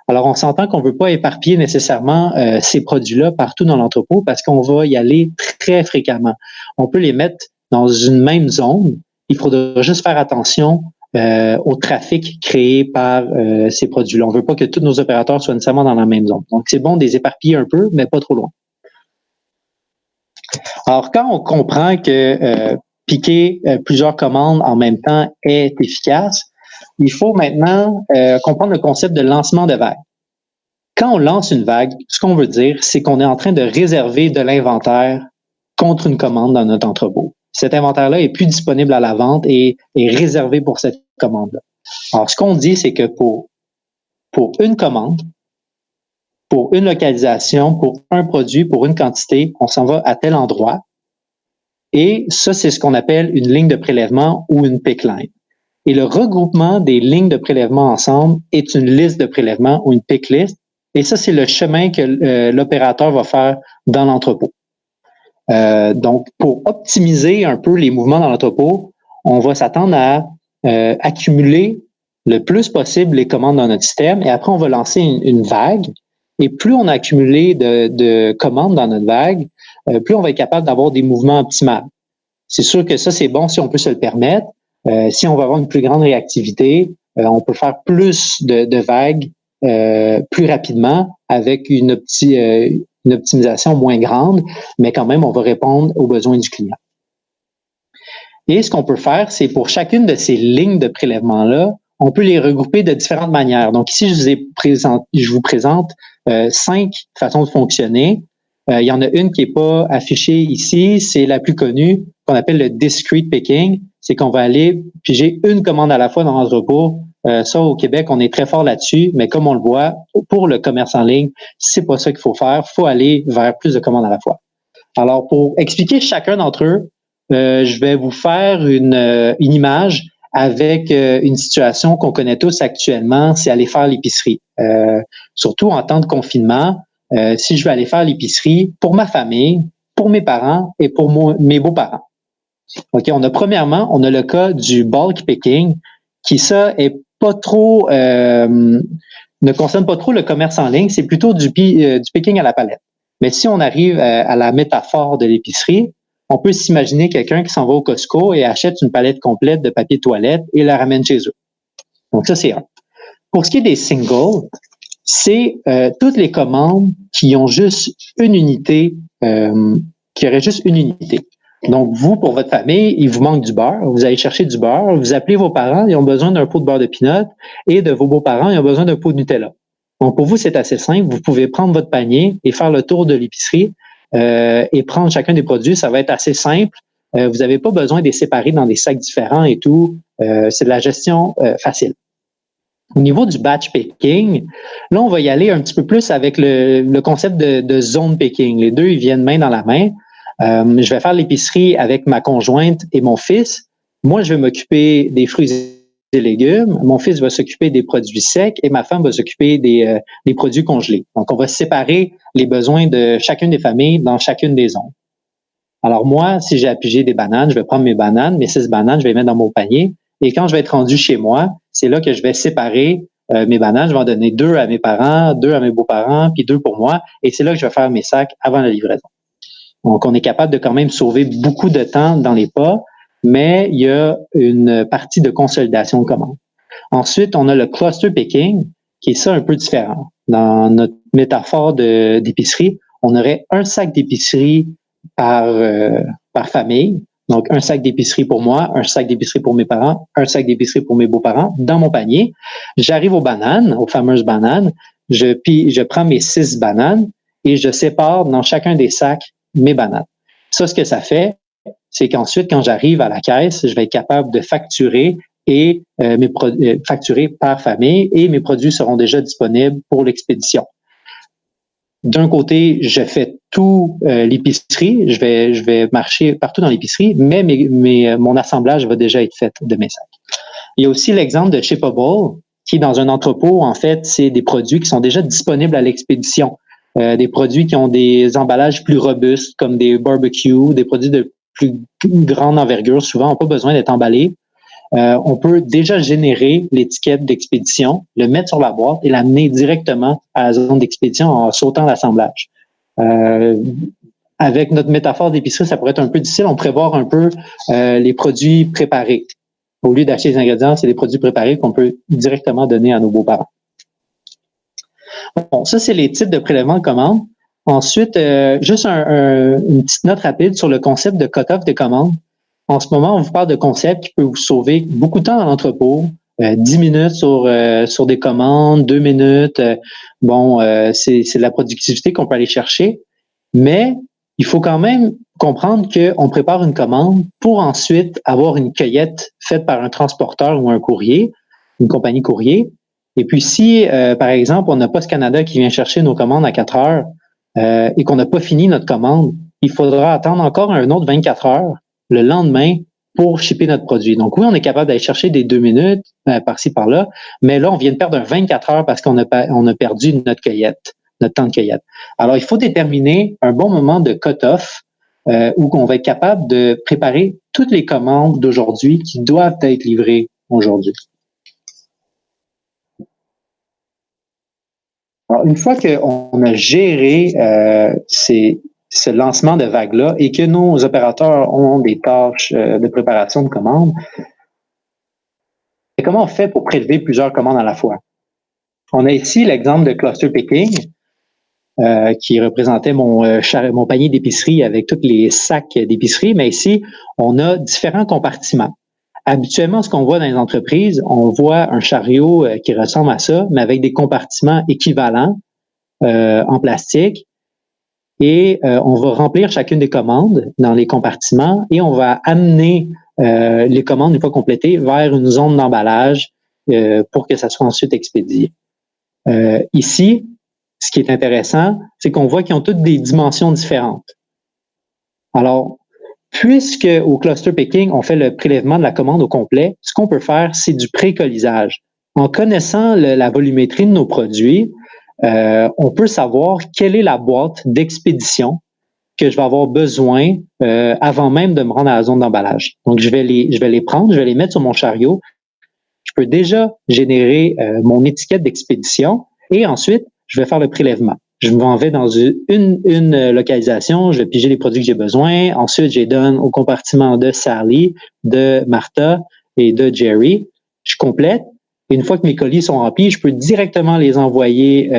Alors, on s'entend qu'on ne veut pas éparpiller nécessairement ces produits-là partout dans l'entrepôt parce qu'on va y aller très fréquemment. On peut les mettre dans une même zone. Il faudra juste faire attention au trafic créé par ces produits-là. On ne veut pas que tous nos opérateurs soient nécessairement dans la même zone. Donc, c'est bon de les éparpiller un peu, mais pas trop loin. Alors, quand on comprend que piquer plusieurs commandes en même temps est efficace, il faut maintenant comprendre le concept de lancement de vague. Quand on lance une vague, ce qu'on veut dire, c'est qu'on est en train de réserver de l'inventaire contre une commande dans notre entrepôt. Cet inventaire-là est plus disponible à la vente et est réservé pour cette commande-là. Alors, ce qu'on dit, c'est que pour une commande, pour une localisation, pour un produit, pour une quantité, on s'en va à tel endroit. Et ça, c'est ce qu'on appelle une ligne de prélèvement ou une pick line. Et le regroupement des lignes de prélèvement ensemble est une liste de prélèvement ou une pick list. Et ça, c'est le chemin que l'opérateur va faire dans l'entrepôt. Donc, pour optimiser un peu les mouvements dans l'entrepôt, on va s'attendre à accumuler le plus possible les commandes dans notre système et après, on va lancer une vague. Et plus on a accumulé de commandes dans notre vague, plus on va être capable d'avoir des mouvements optimaux. C'est sûr que ça, c'est bon si on peut se le permettre. Si on va avoir une plus grande réactivité, on peut faire plus de vagues plus rapidement avec une optimisation moins grande, mais quand même, on va répondre aux besoins du client. Et ce qu'on peut faire, c'est pour chacune de ces lignes de prélèvement-là, on peut les regrouper de différentes manières. Donc ici, je vous présente 5 façons de fonctionner. Il y en a une qui n'est pas affichée ici, c'est la plus connue, qu'on appelle le discrete picking. C'est qu'on va aller piger une commande à la fois dans l'entrepôt Ça, au Québec, on est très fort là-dessus, mais comme on le voit, pour le commerce en ligne, c'est pas ça qu'il faut faire. Il faut aller vers plus de commandes à la fois. Alors, pour expliquer chacun d'entre eux, je vais vous faire une image avec une situation qu'on connaît tous actuellement, c'est aller faire l'épicerie. Surtout en temps de confinement, si je vais aller faire l'épicerie pour ma famille, pour mes parents et pour mes beaux-parents. OK, premièrement, on a le cas du bulk picking, qui ça est pas trop, ne concerne pas trop le commerce en ligne, c'est plutôt du picking à la palette. Mais si on arrive à la métaphore de l'épicerie, on peut s'imaginer quelqu'un qui s'en va au Costco et achète une palette complète de papier de toilette et la ramène chez eux. Donc ça, c'est un. Pour ce qui est des singles, c'est toutes les commandes qui ont juste une unité, qui auraient juste une unité. Donc, vous, pour votre famille, il vous manque du beurre. Vous allez chercher du beurre. Vous appelez vos parents, ils ont besoin d'un pot de beurre de pinot, et de vos beaux-parents, ils ont besoin d'un pot de Nutella. Donc, pour vous, c'est assez simple. Vous pouvez prendre votre panier et faire le tour de l'épicerie et prendre chacun des produits. Ça va être assez simple. Vous n'avez pas besoin de les séparer dans des sacs différents et tout. C'est de la gestion facile. Au niveau du batch picking, là, on va y aller un petit peu plus avec le concept de zone picking. Les deux, ils viennent main dans la main. Je vais faire l'épicerie avec ma conjointe et mon fils. Moi, je vais m'occuper des fruits et légumes. Mon fils va s'occuper des produits secs et ma femme va s'occuper des produits congelés. Donc, on va séparer les besoins de chacune des familles dans chacune des zones. Alors, moi, si j'ai à piger des bananes, je vais prendre mes bananes, mes 6 bananes, je vais les mettre dans mon panier. Et quand je vais être rendu chez moi, c'est là que je vais séparer mes bananes. Je vais en donner 2 à mes parents, 2 à mes beaux-parents, puis 2 pour moi. Et c'est là que je vais faire mes sacs avant la livraison. Donc, on est capable de quand même sauver beaucoup de temps dans les pas, mais il y a une partie de consolidation de commandes. Ensuite, on a le cluster picking, qui est ça un peu différent. Dans notre métaphore d'épicerie, on aurait un sac d'épicerie par famille. Donc, un sac d'épicerie pour moi, un sac d'épicerie pour mes parents, un sac d'épicerie pour mes beaux-parents dans mon panier. J'arrive aux bananes, aux fameuses bananes. Je prends mes 6 bananes et je sépare dans chacun des sacs mes bananes. Ça, ce que ça fait, c'est qu'ensuite, quand j'arrive à la caisse, je vais être capable de facturer et facturer par famille et mes produits seront déjà disponibles pour l'expédition. D'un côté, je fais tout l'épicerie, je vais marcher partout dans l'épicerie, mais mon assemblage va déjà être fait de mes sacs. Il y a aussi l'exemple de Shippable, qui dans un entrepôt, en fait, c'est des produits qui sont déjà disponibles à l'expédition. Des produits qui ont des emballages plus robustes, comme des barbecues, des produits de plus grande envergure, souvent n'ont pas besoin d'être emballés. On peut déjà générer l'étiquette d'expédition, le mettre sur la boîte et l'amener directement à la zone d'expédition en sautant l'assemblage. Avec notre métaphore d'épicerie, ça pourrait être un peu difficile. On pourrait voir un peu les produits préparés. Au lieu d'acheter les ingrédients, c'est des produits préparés qu'on peut directement donner à nos beaux-parents. Bon, ça, c'est les types de prélèvements de commandes. Ensuite, juste une petite note rapide sur le concept de cut-off de commandes. En ce moment, on vous parle de concepts qui peuvent vous sauver beaucoup de temps dans l'entrepôt. 10 minutes sur des commandes, 2 minutes. C'est de la productivité qu'on peut aller chercher. Mais il faut quand même comprendre qu'on prépare une commande pour ensuite avoir une cueillette faite par un transporteur ou un courrier, une compagnie courrier. Et puis si, par exemple, on n'a pas Post Canada qui vient chercher nos commandes à 4 heures et qu'on n'a pas fini notre commande, il faudra attendre encore un autre 24 heures le lendemain pour shipper notre produit. Donc oui, on est capable d'aller chercher des 2 minutes par-ci, par-là, mais là, on vient de perdre un 24 heures parce qu'on a perdu notre cueillette, notre temps de cueillette. Alors, il faut déterminer un bon moment de cut-off où on va être capable de préparer toutes les commandes d'aujourd'hui qui doivent être livrées aujourd'hui. Alors, une fois qu'on a géré ce lancement de vague-là et que nos opérateurs ont des tâches de préparation de commandes, comment on fait pour prélever plusieurs commandes à la fois? On a ici l'exemple de cluster picking qui représentait mon panier d'épicerie avec tous les sacs d'épicerie, mais ici, on a différents compartiments. Habituellement, ce qu'on voit dans les entreprises, on voit un chariot qui ressemble à ça, mais avec des compartiments équivalents en plastique. Et on va remplir chacune des commandes dans les compartiments et on va amener les commandes, une fois complétées, vers une zone d'emballage pour que ça soit ensuite expédié. Ici, ce qui est intéressant, c'est qu'on voit qu'ils ont toutes des dimensions différentes. Alors, puisque au cluster picking, on fait le prélèvement de la commande au complet, ce qu'on peut faire, c'est du pré-colisage. En connaissant la volumétrie de nos produits, on peut savoir quelle est la boîte d'expédition que je vais avoir besoin avant même de me rendre à la zone d'emballage. Donc, je vais les prendre, je vais les mettre sur mon chariot. Je peux déjà générer mon étiquette d'expédition et ensuite, je vais faire le prélèvement. Je m'en vais dans une localisation, je vais piger les produits que j'ai besoin. Ensuite, je les donne au compartiment de Sally, de Martha et de Jerry. Je complète. Et une fois que mes colis sont remplis, je peux directement les envoyer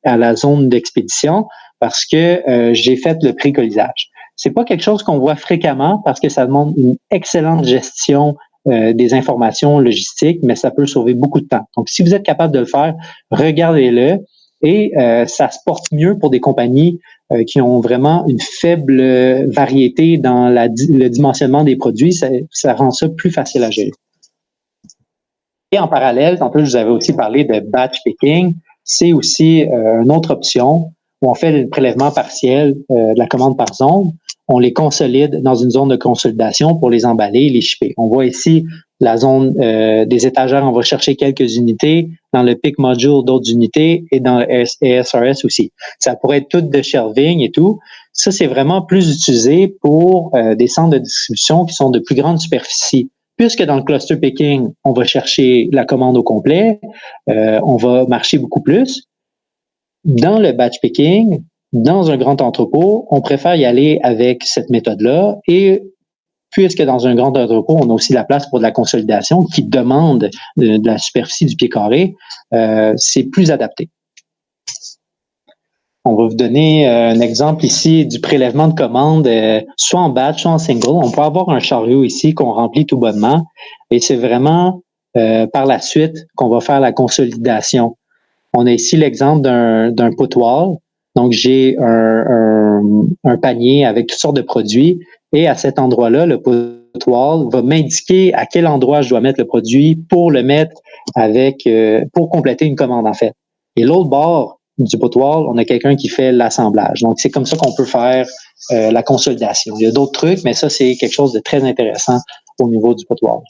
à la zone d'expédition parce que j'ai fait le pré-colisage. C'est pas quelque chose qu'on voit fréquemment parce que ça demande une excellente gestion des informations logistiques, mais ça peut sauver beaucoup de temps. Donc, si vous êtes capable de le faire, regardez-le. Et ça se porte mieux pour des compagnies qui ont vraiment une faible variété dans le dimensionnement des produits. Ça rend ça plus facile à gérer. Et en parallèle, tantôt, je vous avais aussi parlé de batch picking. C'est aussi une autre option où on fait le prélèvement partiel de la commande par zone. On les consolide dans une zone de consolidation pour les emballer et les shipper. On voit ici la zone des étagères, on va chercher quelques unités. Dans le pick module, d'autres unités. Et dans le ASRS aussi. Ça pourrait être tout de shelving et tout. Ça, c'est vraiment plus utilisé pour des centres de distribution qui sont de plus grande superficie. Puisque dans le cluster picking, on va chercher la commande au complet, on va marcher beaucoup plus. Dans le batch picking, dans un grand entrepôt, on préfère y aller avec cette méthode-là. Et puisque dans un grand entrepôt, on a aussi la place pour de la consolidation qui demande de la superficie du pied carré, c'est plus adapté. On va vous donner un exemple ici du prélèvement de commandes, soit en batch, soit en single. On peut avoir un chariot ici qu'on remplit tout bonnement et c'est vraiment par la suite qu'on va faire la consolidation. On a ici l'exemple d'un potoir. Donc, j'ai un panier avec toutes sortes de produits et à cet endroit-là, le potoir va m'indiquer à quel endroit je dois mettre le produit pour le mettre pour compléter une commande en fait. Et l'autre bord du potoir, on a quelqu'un qui fait l'assemblage. Donc, c'est comme ça qu'on peut faire la consolidation. Il y a d'autres trucs, mais ça, c'est quelque chose de très intéressant au niveau du potoir.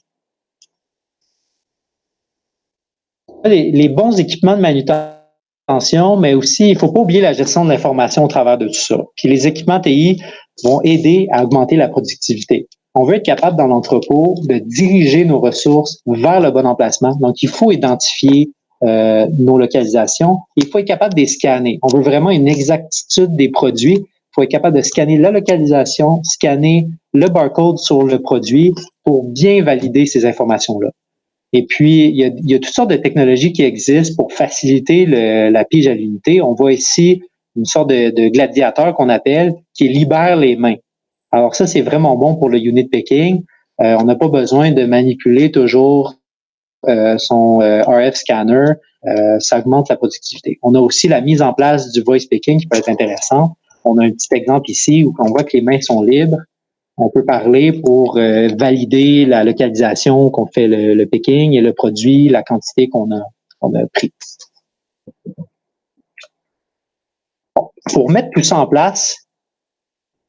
Les bons équipements de manutention, mais aussi, il ne faut pas oublier la gestion de l'information au travers de tout ça. Puis les équipements TI vont aider à augmenter la productivité. On veut être capable dans l'entrepôt de diriger nos ressources vers le bon emplacement. Donc, il faut identifier nos localisations. Il faut être capable de les scanner. On veut vraiment une exactitude des produits. Il faut être capable de scanner la localisation, scanner le barcode sur le produit pour bien valider ces informations-là. Et puis, il y a toutes sortes de technologies qui existent pour faciliter la pige à l'unité. On voit ici une sorte de gladiateur qu'on appelle, qui libère les mains. Alors ça, c'est vraiment bon pour le unit picking. On n'a pas besoin de manipuler toujours son RF scanner. Ça augmente la productivité. On a aussi la mise en place du voice picking qui peut être intéressant. On a un petit exemple ici où on voit que les mains sont libres. On peut parler pour valider la localisation qu'on fait le picking et le produit, la quantité qu'on a pris. Bon, pour mettre tout ça en place,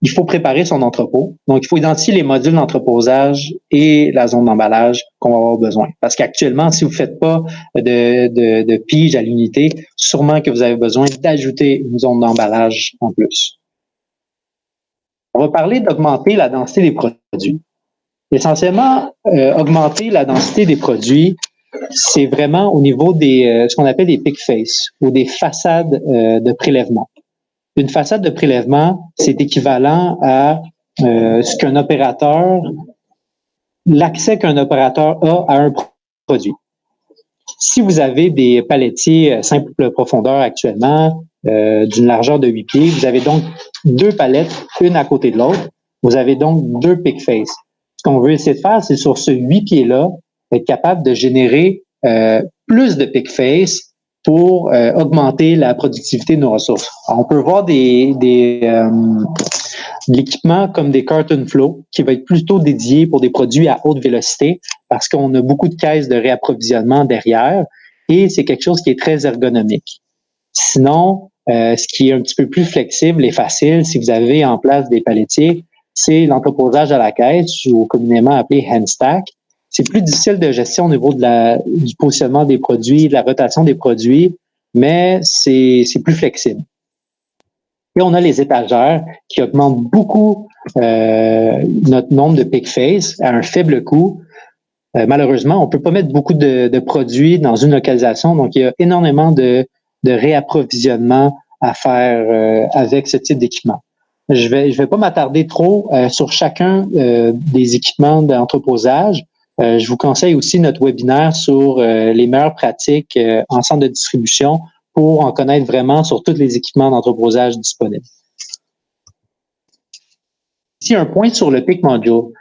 il faut préparer son entrepôt. Donc, il faut identifier les modules d'entreposage et la zone d'emballage qu'on va avoir besoin. Parce qu'actuellement, si vous ne faites pas de pige à l'unité, sûrement que vous avez besoin d'ajouter une zone d'emballage en plus. On va parler d'augmenter la densité des produits. Essentiellement, augmenter la densité des produits, c'est vraiment au niveau des ce qu'on appelle des pick face ou des façades de prélèvement. Une façade de prélèvement, c'est équivalent à ce qu'un opérateur, l'accès qu'un opérateur a à un produit. Si vous avez des palettiers simple profondeur actuellement, d'une largeur de 8 pieds, vous avez donc 2 palettes, une à côté de l'autre. Vous avez donc 2 pick face. Ce qu'on veut essayer de faire, c'est sur ce 8 pieds-là, être capable de générer plus de pick face pour augmenter la productivité de nos ressources. Alors, on peut voir de l'équipement comme des carton flow qui va être plutôt dédié pour des produits à haute vélocité parce qu'on a beaucoup de caisses de réapprovisionnement derrière et c'est quelque chose qui est très ergonomique. Sinon, ce qui est un petit peu plus flexible et facile, si vous avez en place des palettiers, c'est l'entreposage à la caisse ou communément appelé hand stack. C'est plus difficile de gestion au niveau du positionnement des produits, de la rotation des produits, mais c'est plus flexible. Et on a les étagères qui augmentent beaucoup notre nombre de pick face à un faible coût. Malheureusement, on ne peut pas mettre beaucoup de produits dans une localisation, donc il y a énormément de réapprovisionnement à faire avec ce type d'équipement. Je vais pas m'attarder trop sur chacun des équipements d'entreposage. Je vous conseille aussi notre webinaire sur les meilleures pratiques en centre de distribution pour en connaître vraiment sur tous les équipements d'entreposage disponibles. Ici, un point sur le pick module.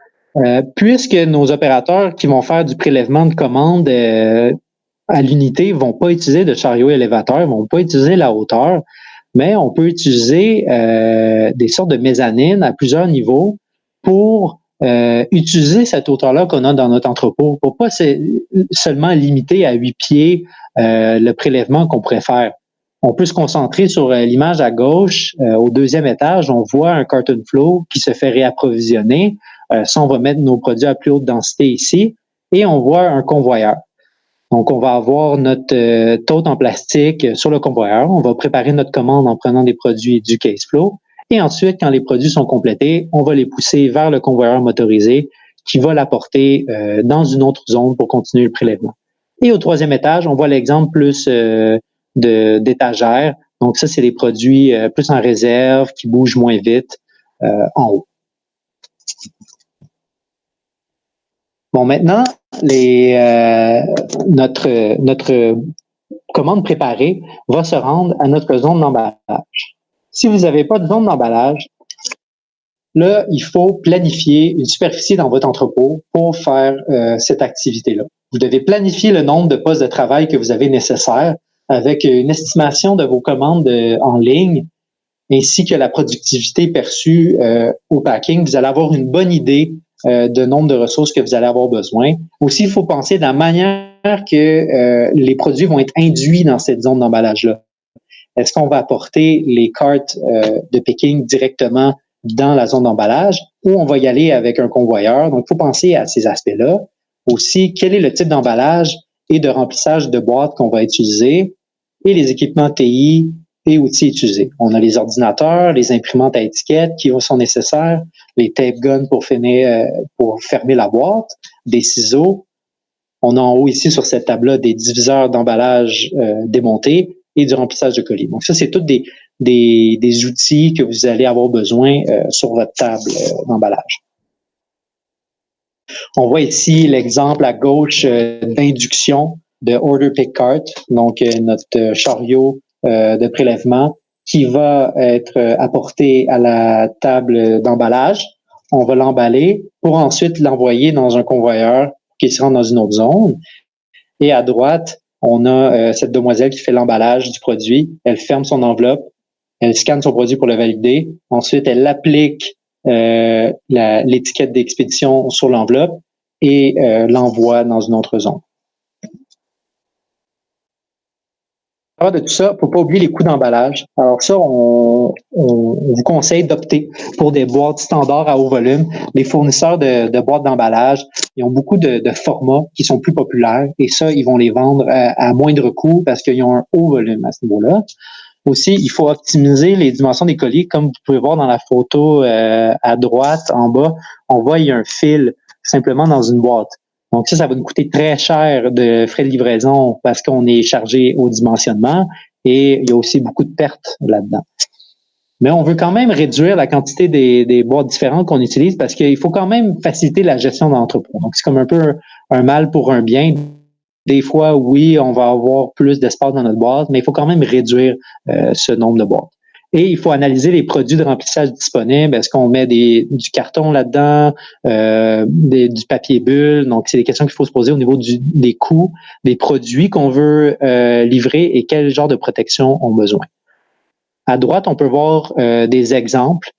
Puisque nos opérateurs qui vont faire du prélèvement de commandes à l'unité vont pas utiliser de chariot élévateur, vont pas utiliser la hauteur, mais on peut utiliser des sortes de mezzanines à plusieurs niveaux pour utiliser cette hauteur-là qu'on a dans notre entrepôt, pour pas seulement limiter à 8 pieds le prélèvement qu'on préfère. On peut se concentrer sur l'image à gauche. Au deuxième étage, on voit un carton flow qui se fait réapprovisionner. Ça, on va mettre nos produits à plus haute densité ici. Et on voit un convoyeur. Donc, on va avoir notre tote en plastique sur le convoyeur. On va préparer notre commande en prenant des produits du case flow. Et ensuite, quand les produits sont complétés, on va les pousser vers le convoyeur motorisé qui va l'apporter dans une autre zone pour continuer le prélèvement. Et au troisième étage, on voit l'exemple plus d'étagères. Donc, ça, c'est des produits plus en réserve, qui bougent moins vite en haut. Bon, maintenant, notre commande préparée va se rendre à notre zone d'emballage. Si vous n'avez pas de zone d'emballage, là, il faut planifier une superficie dans votre entrepôt pour faire cette activité-là. Vous devez planifier le nombre de postes de travail que vous avez nécessaires avec une estimation de vos commandes en ligne ainsi que la productivité perçue au packing. Vous allez avoir une bonne idée de nombre de ressources que vous allez avoir besoin. Aussi, il faut penser de la manière que les produits vont être induits dans cette zone d'emballage-là. Est-ce qu'on va apporter les cartes de picking directement dans la zone d'emballage ou on va y aller avec un convoyeur? Donc, il faut penser à ces aspects-là. Aussi, quel est le type d'emballage et de remplissage de boîtes qu'on va utiliser et les équipements TI et outils utilisés. On a les ordinateurs, les imprimantes à étiquettes qui sont nécessaires, les tape guns pour fermer la boîte, des ciseaux. On a en haut ici sur cette table-là des diviseurs d'emballage démontés et du remplissage de colis. Donc ça, c'est tous des outils que vous allez avoir besoin sur votre table d'emballage. On voit ici l'exemple à gauche d'induction de Order Pick Cart, donc notre chariot de prélèvement qui va être apporté à la table d'emballage. On va l'emballer pour ensuite l'envoyer dans un convoyeur qui se rend dans une autre zone. Et à droite, on a cette demoiselle qui fait l'emballage du produit. Elle ferme son enveloppe, elle scanne son produit pour le valider. Ensuite, elle applique l'étiquette d'expédition sur l'enveloppe et l'envoie dans une autre zone. Alors de tout ça, il ne faut pas oublier les coûts d'emballage. Alors ça, on vous conseille d'opter pour des boîtes standards à haut volume. Les fournisseurs de boîtes d'emballage, ils ont beaucoup de formats qui sont plus populaires et ça, ils vont les vendre à moindre coût parce qu'ils ont un haut volume à ce niveau-là. Aussi, il faut optimiser les dimensions des colis. Comme vous pouvez voir dans la photo à droite, en bas, on voit il y a un fil simplement dans une boîte. Donc ça va nous coûter très cher de frais de livraison parce qu'on est chargé au dimensionnement et il y a aussi beaucoup de pertes là-dedans. Mais on veut quand même réduire la quantité des boîtes différentes qu'on utilise parce qu'il faut quand même faciliter la gestion de l'entrepôt. Donc c'est comme un peu un mal pour un bien. Des fois, oui, on va avoir plus d'espace dans notre boîte, mais il faut quand même réduire ce nombre de boîtes. Et il faut analyser les produits de remplissage disponibles. Est-ce qu'on met du carton là-dedans, du papier bulle? Donc, c'est des questions qu'il faut se poser au niveau des coûts, des produits qu'on veut livrer et quel genre de protection ont besoin. À droite, on peut voir des exemples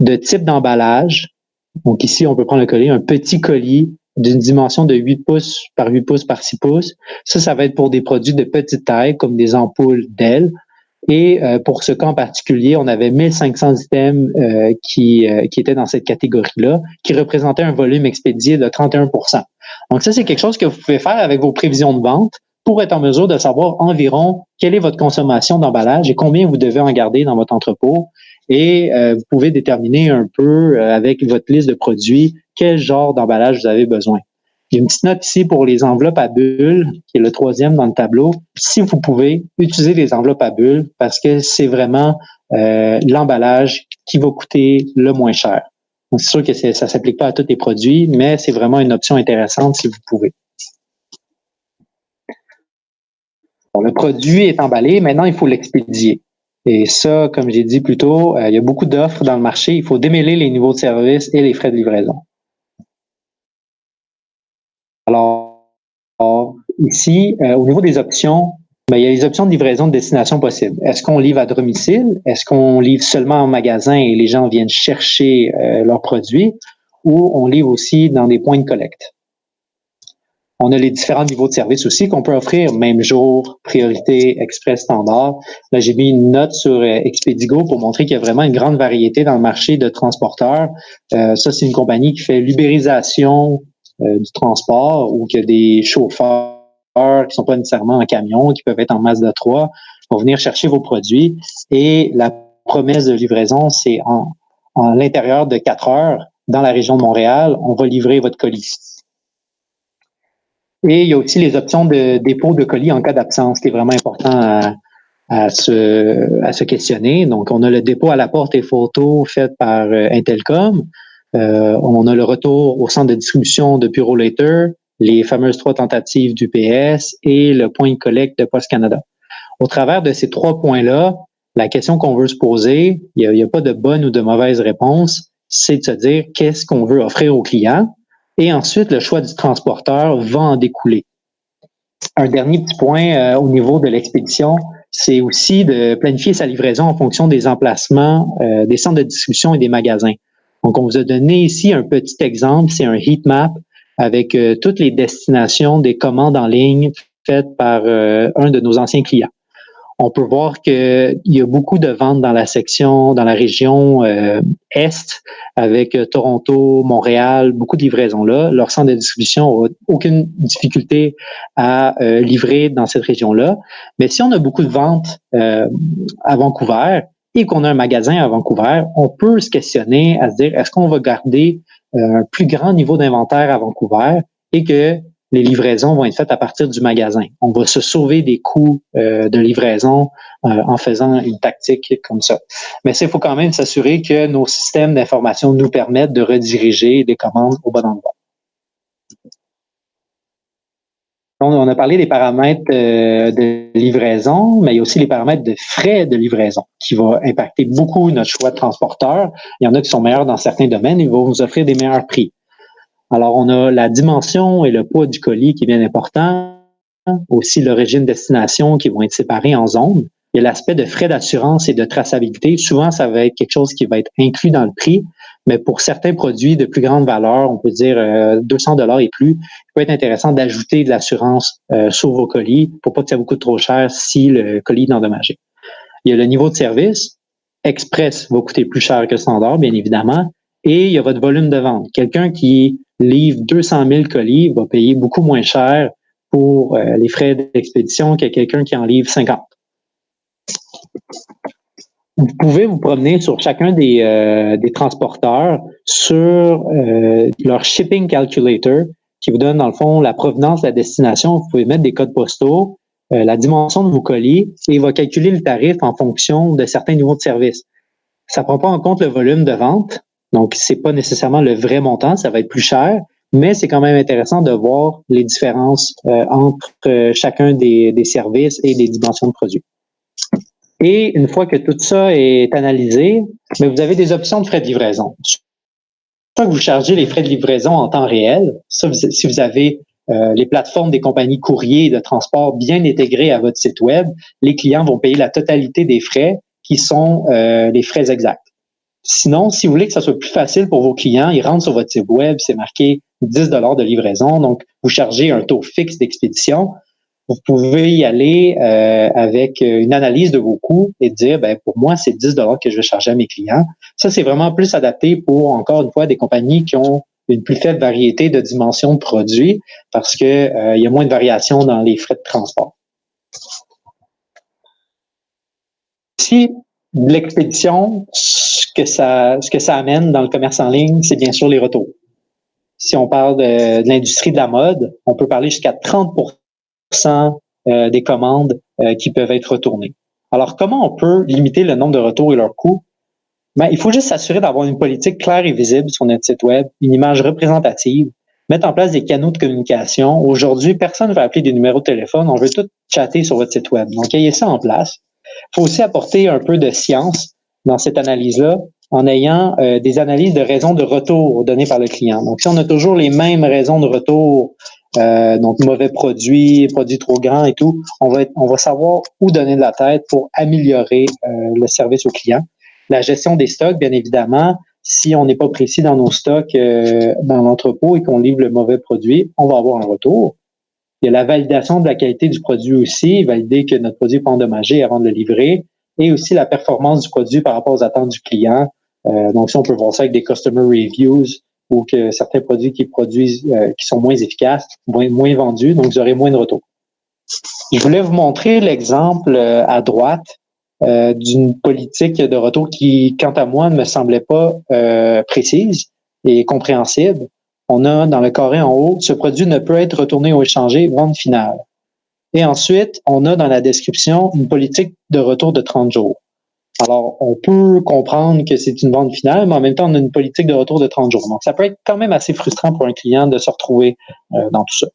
de types d'emballage. Donc ici, on peut prendre le colis, un petit colis d'une dimension de 8 pouces par 8 pouces par 6 pouces. Ça va être pour des produits de petite taille, comme des ampoules d'ailes. Et pour ce cas en particulier, on avait 1500 items qui étaient dans cette catégorie-là, qui représentaient un volume expédié de 31%. Donc ça, c'est quelque chose que vous pouvez faire avec vos prévisions de vente pour être en mesure de savoir environ quelle est votre consommation d'emballage et combien vous devez en garder dans votre entrepôt. Et vous pouvez déterminer un peu avec votre liste de produits quel genre d'emballage vous avez besoin. Il y a une petite note ici pour les enveloppes à bulles, qui est le troisième dans le tableau. Si vous pouvez, utiliser les enveloppes à bulles parce que c'est vraiment l'emballage qui va coûter le moins cher. Donc, c'est sûr que ça ne s'applique pas à tous les produits, mais c'est vraiment une option intéressante si vous pouvez. Bon, le produit est emballé, maintenant il faut l'expédier. Et ça, comme j'ai dit plus tôt, il y a beaucoup d'offres dans le marché. Il faut démêler les niveaux de service et les frais de livraison. Alors, ici, au niveau des options, il y a les options de livraison de destination possibles. Est-ce qu'on livre à domicile? Est-ce qu'on livre seulement en magasin et les gens viennent chercher leurs produits? Ou on livre aussi dans des points de collecte? On a les différents niveaux de service aussi qu'on peut offrir, même jour, priorité, express, standard. Là, j'ai mis une note sur Expedigo pour montrer qu'il y a vraiment une grande variété dans le marché de transporteurs. Ça, c'est une compagnie qui fait l'ubérisation du transport ou qui a des chauffeurs qui sont pas nécessairement en camion, qui peuvent être en Mazda 3, vont venir chercher vos produits. Et la promesse de livraison, c'est en l'intérieur de 4 heures, dans la région de Montréal, on va livrer votre colis. Et il y a aussi les options de dépôt de colis en cas d'absence, qui est vraiment important à se questionner. Donc, on a le dépôt à la porte et photo fait par Intelcom. On a le retour au centre de distribution de Purolator, les fameuses 3 tentatives d'UPS et le point de collecte de Post Canada. Au travers de ces 3 points-là, la question qu'on veut se poser, il n'y a pas de bonne ou de mauvaise réponse, c'est de se dire qu'est-ce qu'on veut offrir aux clients. Et ensuite, le choix du transporteur va en découler. Un dernier petit point au niveau de l'expédition, c'est aussi de planifier sa livraison en fonction des emplacements des centres de distribution et des magasins. Donc, on vous a donné ici un petit exemple, c'est un heat map avec toutes les destinations des commandes en ligne faites par un de nos anciens clients. On peut voir qu'il y a beaucoup de ventes dans la région Est, avec Toronto, Montréal, beaucoup de livraisons là. Leur centre de distribution n'a aucune difficulté à livrer dans cette région-là. Mais si on a beaucoup de ventes à Vancouver et qu'on a un magasin à Vancouver, on peut se questionner à se dire, est-ce qu'on va garder un plus grand niveau d'inventaire à Vancouver et que les livraisons vont être faites à partir du magasin. On va se sauver des coûts de livraison en faisant une tactique comme ça. Mais il faut quand même s'assurer que nos systèmes d'information nous permettent de rediriger les commandes au bon endroit. On a parlé des paramètres de livraison, mais il y a aussi les paramètres de frais de livraison qui vont impacter beaucoup notre choix de transporteur. Il y en a qui sont meilleurs dans certains domaines, ils vont nous offrir des meilleurs prix. Alors, on a la dimension et le poids du colis qui est bien important, aussi l'origine-destination qui vont être séparés en zones. Il y a l'aspect de frais d'assurance et de traçabilité. Souvent, ça va être quelque chose qui va être inclus dans le prix, mais pour certains produits de plus grande valeur, on peut dire 200 $ et plus, il peut être intéressant d'ajouter de l'assurance sur vos colis pour pas que ça vous coûte trop cher si le colis est endommagé. Il y a le niveau de service. Express va coûter plus cher que standard, bien évidemment. Et il y a votre volume de vente. Quelqu'un qui livre 200 000 colis va payer beaucoup moins cher pour les frais d'expédition que quelqu'un qui en livre 50. Vous pouvez vous promener sur chacun des transporteurs sur leur shipping calculator qui vous donne, dans le fond, la provenance de la destination. Vous pouvez mettre des codes postaux, la dimension de vos colis et il va calculer le tarif en fonction de certains niveaux de service. Ça ne prend pas en compte le volume de vente, donc c'est pas nécessairement le vrai montant, ça va être plus cher, mais c'est quand même intéressant de voir les différences entre chacun des services et des dimensions de produits. Et une fois que tout ça est analysé, mais vous avez des options de frais de livraison. Soit vous chargez les frais de livraison en temps réel, ça, si vous avez les plateformes des compagnies courriers et de transport bien intégrées à votre site web, les clients vont payer la totalité des frais qui sont les frais exacts. Sinon, si vous voulez que ça soit plus facile pour vos clients, ils rentrent sur votre site web, c'est marqué 10 de livraison, donc vous chargez un taux fixe d'expédition. Vous pouvez y aller avec une analyse de vos coûts et dire, ben pour moi, c'est 10 que je vais charger à mes clients. Ça, c'est vraiment plus adapté pour, encore une fois, des compagnies qui ont une plus faible variété de dimensions de produits parce que il y a moins de variations dans les frais de transport. Si l'expédition, ce que ça amène dans le commerce en ligne, c'est bien sûr les retours. Si on parle de l'industrie de la mode, on peut parler jusqu'à 30% des commandes qui peuvent être retournées. Alors, comment on peut limiter le nombre de retours et leurs coûts? Ben, il faut juste s'assurer d'avoir une politique claire et visible sur notre site web, une image représentative, mettre en place des canaux de communication. Aujourd'hui, personne ne veut appeler des numéros de téléphone, on veut tout chatter sur votre site web. Donc, ayez ça en place. Il faut aussi apporter un peu de science dans cette analyse-là en ayant des analyses de raisons de retour données par le client. Donc, si on a toujours les mêmes raisons de retour, donc mauvais produit, produit trop grand et tout, on va savoir où donner de la tête pour améliorer le service au client. La gestion des stocks, bien évidemment, si on n'est pas précis dans nos stocks dans l'entrepôt et qu'on livre le mauvais produit, on va avoir un retour. Il y a la validation de la qualité du produit aussi, valider que notre produit n'est pas endommagé avant de le livrer, et aussi la performance du produit par rapport aux attentes du client. Donc, si on peut voir ça avec des customer reviews ou que certains produits qui sont moins efficaces, moins vendus, donc vous aurez moins de retours. Je voulais vous montrer l'exemple à droite d'une politique de retour qui, quant à moi, ne me semblait pas précise et compréhensible. On a dans le carré en haut, ce produit ne peut être retourné ou échangé, vente finale. Et ensuite, on a dans la description une politique de retour de 30 jours. Alors, on peut comprendre que c'est une vente finale, mais en même temps, on a une politique de retour de 30 jours. Donc, ça peut être quand même assez frustrant pour un client de se retrouver dans tout ça.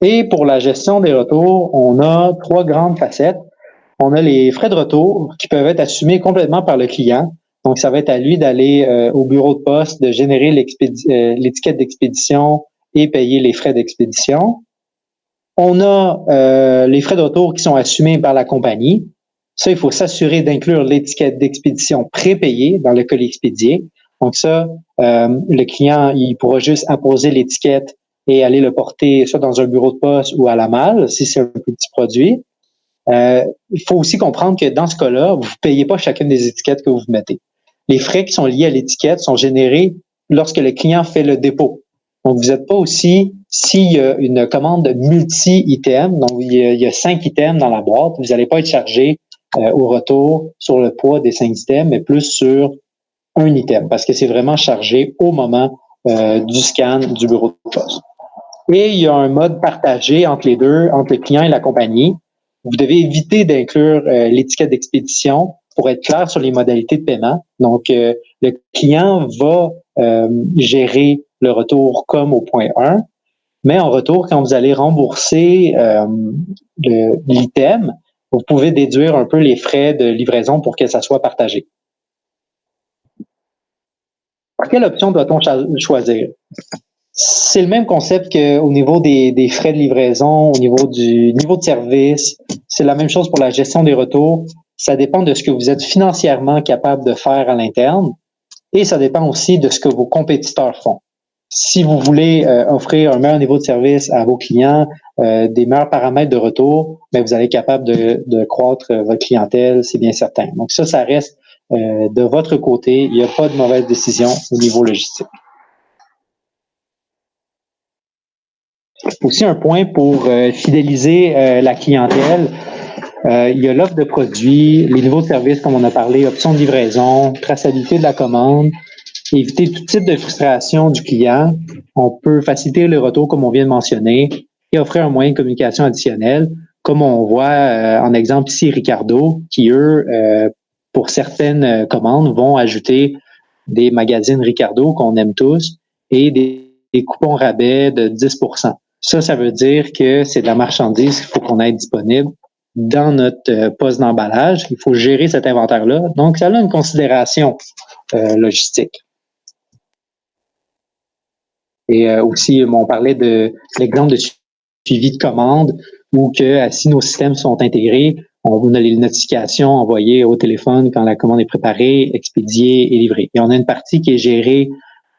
Et pour la gestion des retours, on a 3 grandes facettes. On a les frais de retour qui peuvent être assumés complètement par le client. Donc, ça va être à lui d'aller au bureau de poste, de générer l'étiquette d'expédition et payer les frais d'expédition. On a les frais de retour qui sont assumés par la compagnie. Ça, il faut s'assurer d'inclure l'étiquette d'expédition prépayée dans le colis expédié. Donc ça, le client, il pourra juste apposer l'étiquette et aller le porter soit dans un bureau de poste ou à la malle, si c'est un petit produit. Il faut aussi comprendre que dans ce cas-là, vous ne payez pas chacune des étiquettes que vous mettez. Les frais qui sont liés à l'étiquette sont générés lorsque le client fait le dépôt. Donc, vous n'êtes pas aussi, s'il y a une commande multi-items, donc il y a 5 items dans la boîte, vous n'allez pas être chargé au retour sur le poids des 5 items, mais plus sur un item, parce que c'est vraiment chargé au moment du scan du bureau de poste. Et il y a un mode partagé entre les deux, entre le client et la compagnie. Vous devez éviter d'inclure l'étiquette d'expédition pour être clair sur les modalités de paiement. Donc, le client va gérer le retour comme au point 1, mais en retour, quand vous allez rembourser l'item, vous pouvez déduire un peu les frais de livraison pour que ça soit partagé. Quelle option doit-on choisir? C'est le même concept qu'au niveau des frais de livraison, au niveau du niveau de service. C'est la même chose pour la gestion des retours. Ça dépend de ce que vous êtes financièrement capable de faire à l'interne et ça dépend aussi de ce que vos compétiteurs font. Si vous voulez offrir un meilleur niveau de service à vos clients, des meilleurs paramètres de retour, mais vous allez être capable de croître votre clientèle, c'est bien certain. Donc ça reste de votre côté. Il n'y a pas de mauvaise décision au niveau logistique. Aussi un point pour fidéliser la clientèle, il y a l'offre de produits, les niveaux de service comme on a parlé, options de livraison, traçabilité de la commande, éviter tout type de frustration du client. On peut faciliter le retour comme on vient de mentionner et offrir un moyen de communication additionnel, comme on voit en exemple ici Ricardo, qui eux, pour certaines commandes, vont ajouter des magazines Ricardo qu'on aime tous et des coupons rabais de 10%. Ça veut dire que c'est de la marchandise qu'il faut qu'on ait disponible dans notre poste d'emballage. Il faut gérer cet inventaire-là. Donc, ça a une considération logistique. Et aussi, on parlait de l'exemple de suivi de commande où que si nos systèmes sont intégrés, on a les notifications envoyées au téléphone quand la commande est préparée, expédiée et livrée. Et on a une partie qui est gérée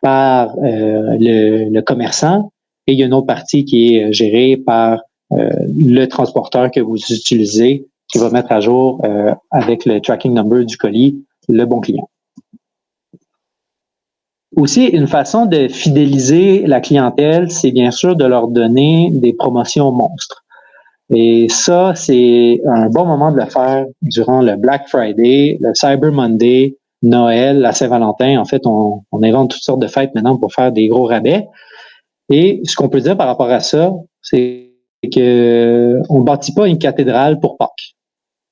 par le commerçant et il y a une autre partie qui est gérée par le transporteur que vous utilisez qui va mettre à jour avec le tracking number du colis le bon client. Aussi, une façon de fidéliser la clientèle, c'est bien sûr de leur donner des promotions monstres. Et ça, c'est un bon moment de le faire durant le Black Friday, le Cyber Monday, Noël, la Saint-Valentin. En fait, on invente toutes sortes de fêtes maintenant pour faire des gros rabais. Et ce qu'on peut dire par rapport à ça, c'est que on bâtit pas une cathédrale pour Pâques.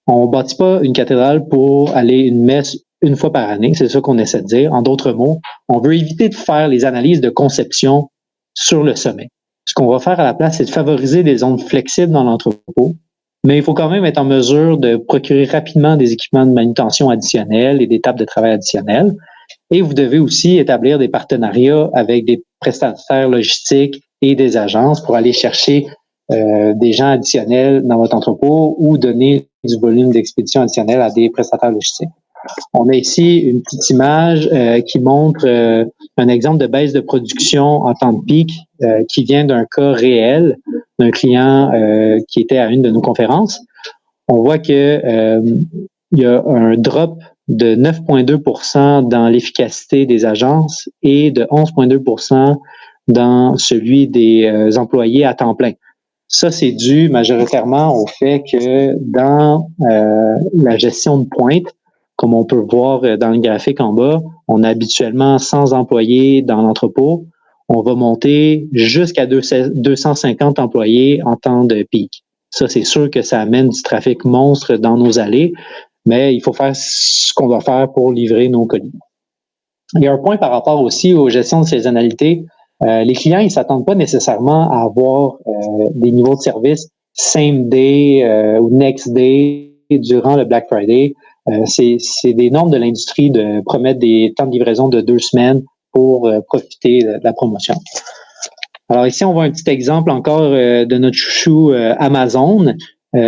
On bâtit pas une cathédrale pour aller une messe une fois par année. C'est ça qu'on essaie de dire. En d'autres mots, on veut éviter de faire les analyses de conception sur le sommet. Ce qu'on va faire à la place, c'est de favoriser des zones flexibles dans l'entrepôt, mais il faut quand même être en mesure de procurer rapidement des équipements de manutention additionnels et des tables de travail additionnelles. Et vous devez aussi établir des partenariats avec des prestataires logistiques et des agences pour aller chercher des gens additionnels dans votre entrepôt ou donner du volume d'expédition additionnel à des prestataires logistiques. On a ici une petite image qui montre un exemple de baisse de production en temps de pic qui vient d'un cas réel d'un client qui était à une de nos conférences. On voit que il y a un drop de 9,2% dans l'efficacité des agences et de 11,2% dans celui des employés à temps plein. Ça, c'est dû majoritairement au fait que dans la gestion de pointe, comme on peut voir dans le graphique en bas, on a habituellement 100 employés dans l'entrepôt. On va monter jusqu'à 250 employés en temps de pic. Ça, c'est sûr que ça amène du trafic monstre dans nos allées, mais il faut faire ce qu'on doit faire pour livrer nos colis. Il y a un point par rapport aussi aux gestions de saisonnalité. Les clients, ils s'attendent pas nécessairement à avoir des niveaux de service same day ou next day durant le Black Friday. C'est des normes de l'industrie de promettre des temps de livraison de 2 semaines pour profiter de la promotion. Alors ici, on voit un petit exemple encore de notre chouchou Amazon,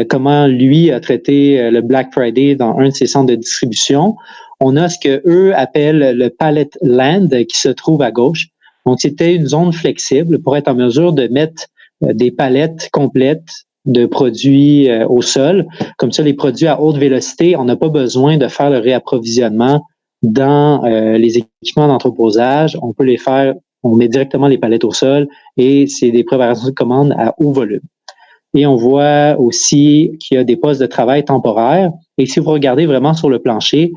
comment lui a traité le Black Friday dans un de ses centres de distribution. On a ce que eux appellent le pallet land qui se trouve à gauche. Donc, c'était une zone flexible pour être en mesure de mettre des palettes complètes de produits au sol. Comme ça, les produits à haute vélocité, on n'a pas besoin de faire le réapprovisionnement dans les équipements d'entreposage. On peut les faire, on met directement les palettes au sol et c'est des préparations de commandes à haut volume. Et on voit aussi qu'il y a des postes de travail temporaires. Et si vous regardez vraiment sur le plancher,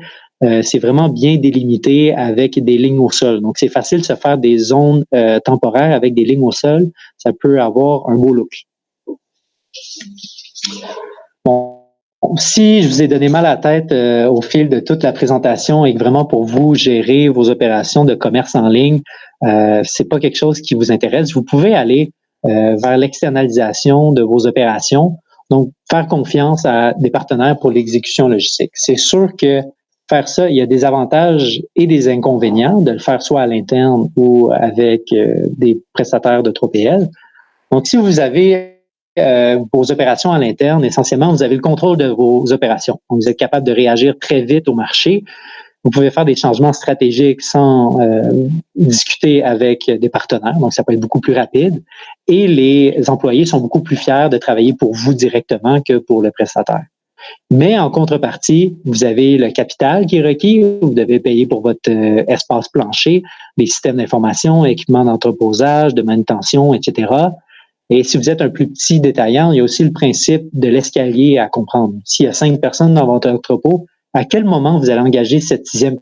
c'est vraiment bien délimité avec des lignes au sol. Donc, c'est facile de se faire des zones temporaires avec des lignes au sol. Ça peut avoir un beau look. Bon, si je vous ai donné mal à la tête au fil de toute la présentation et que vraiment pour vous gérer vos opérations de commerce en ligne, c'est pas quelque chose qui vous intéresse, vous pouvez aller vers l'externalisation de vos opérations. Donc, faire confiance à des partenaires pour l'exécution logistique. C'est sûr que faire ça, il y a des avantages et des inconvénients de le faire soit à l'interne ou avec des prestataires de 3PL. Donc, si vous avez vos opérations à l'interne, essentiellement, vous avez le contrôle de vos opérations. Donc, vous êtes capable de réagir très vite au marché. Vous pouvez faire des changements stratégiques sans discuter avec des partenaires. Donc, ça peut être beaucoup plus rapide. Et les employés sont beaucoup plus fiers de travailler pour vous directement que pour le prestataire. Mais en contrepartie, vous avez le capital qui est requis. Vous devez payer pour votre espace plancher, les systèmes d'information, équipements d'entreposage, de manutention, etc. Et si vous êtes un plus petit détaillant, il y a aussi le principe de l'escalier à comprendre. S'il y a 5 personnes dans votre entrepôt, à quel moment vous allez engager cette 6e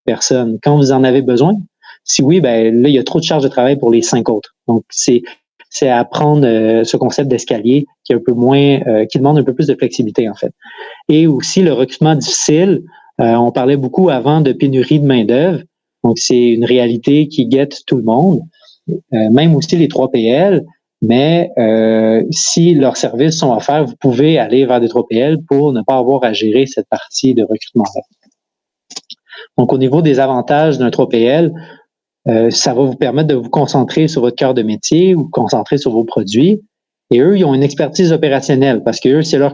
personne? Quand vous en avez besoin? Si oui, ben là, il y a trop de charges de travail pour les 5 autres. Donc, c'est apprendre ce concept d'escalier qui est un peu moins, qui demande un peu plus de flexibilité, en fait. Et aussi le recrutement difficile. On parlait beaucoup avant de pénurie de main-d'œuvre. Donc, c'est une réalité qui guette tout le monde, même aussi les 3PL. Mais si leurs services sont offerts, vous pouvez aller vers des 3PL pour ne pas avoir à gérer cette partie de recrutement-là. Donc, au niveau des avantages d'un 3PL, ça va vous permettre de vous concentrer sur votre cœur de métier, vous concentrer sur vos produits. Et eux, ils ont une expertise opérationnelle parce que eux, c'est leur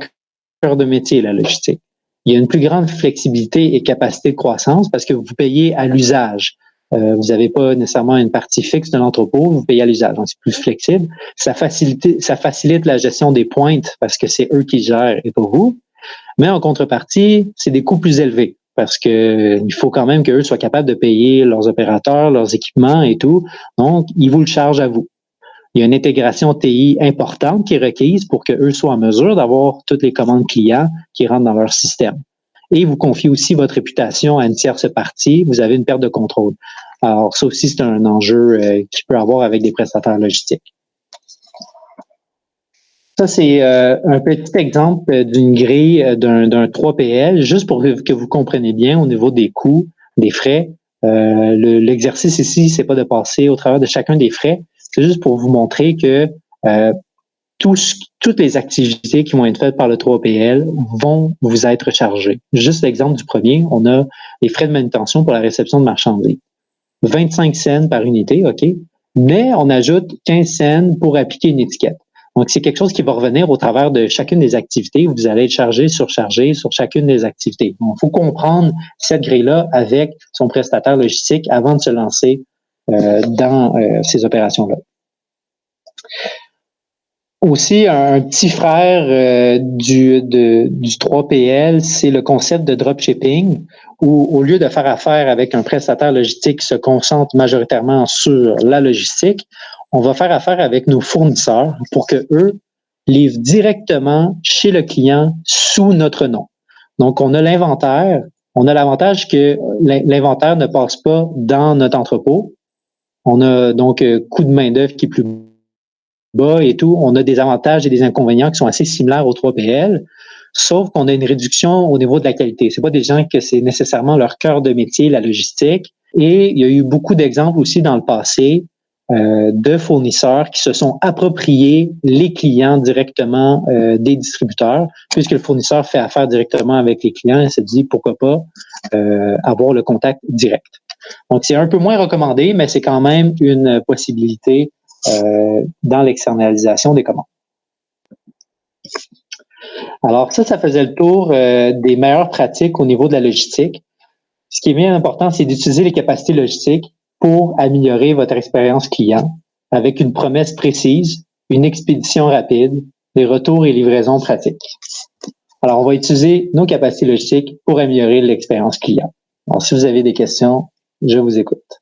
cœur de métier, la logistique. Il y a une plus grande flexibilité et capacité de croissance parce que vous payez à l'usage. Vous n'avez pas nécessairement une partie fixe de l'entrepôt, vous payez à l'usage. Donc, c'est plus flexible. Ça facilite la gestion des pointes parce que c'est eux qui gèrent et pas vous. Mais en contrepartie, c'est des coûts plus élevés parce que il faut quand même qu'eux soient capables de payer leurs opérateurs, leurs équipements et tout. Donc, ils vous le chargent à vous. Il y a une intégration TI importante qui est requise pour qu'eux soient en mesure d'avoir toutes les commandes clients qui rentrent dans leur système. Et vous confiez aussi votre réputation à une tierce partie, vous avez une perte de contrôle. Alors, ça aussi, c'est un enjeu qu'il peut avoir avec des prestataires logistiques. Ça, c'est un petit exemple d'une grille d'un 3PL, juste pour que vous compreniez bien au niveau des coûts, des frais. L'exercice ici, c'est pas de passer au travers de chacun des frais, c'est juste pour vous montrer que toutes les activités qui vont être faites par le 3PL vont vous être chargées. Juste l'exemple du premier, on a les frais de manutention pour la réception de marchandises. 25 cents par unité, OK, mais on ajoute 15 cents pour appliquer une étiquette. Donc, c'est quelque chose qui va revenir au travers de chacune des activités où vous allez être chargé sur chacune des activités. Donc, il faut comprendre cette grille-là avec son prestataire logistique avant de se lancer dans ces opérations-là. Aussi, un petit frère du 3PL, c'est le concept de dropshipping, où au lieu de faire affaire avec un prestataire logistique qui se concentre majoritairement sur la logistique, on va faire affaire avec nos fournisseurs pour que eux livrent directement chez le client sous notre nom. Donc, on a l'inventaire. On a l'avantage que l'inventaire ne passe pas dans notre entrepôt. On a donc coût de main-d'œuvre qui est plus bas et tout. On a des avantages et des inconvénients qui sont assez similaires aux 3PL, sauf qu'on a une réduction au niveau de la qualité. C'est pas des gens que c'est nécessairement leur cœur de métier, la logistique. Et il y a eu beaucoup d'exemples aussi dans le passé de fournisseurs qui se sont appropriés les clients directement des distributeurs, puisque le fournisseur fait affaire directement avec les clients et se dit pourquoi pas avoir le contact direct. Donc, c'est un peu moins recommandé, mais c'est quand même une possibilité dans l'externalisation des commandes. Alors, ça faisait le tour des meilleures pratiques au niveau de la logistique. Ce qui est bien important, c'est d'utiliser les capacités logistiques pour améliorer votre expérience client avec une promesse précise, une expédition rapide, des retours et livraisons pratiques. Alors, on va utiliser nos capacités logistiques pour améliorer l'expérience client. Alors, si vous avez des questions, je vous écoute.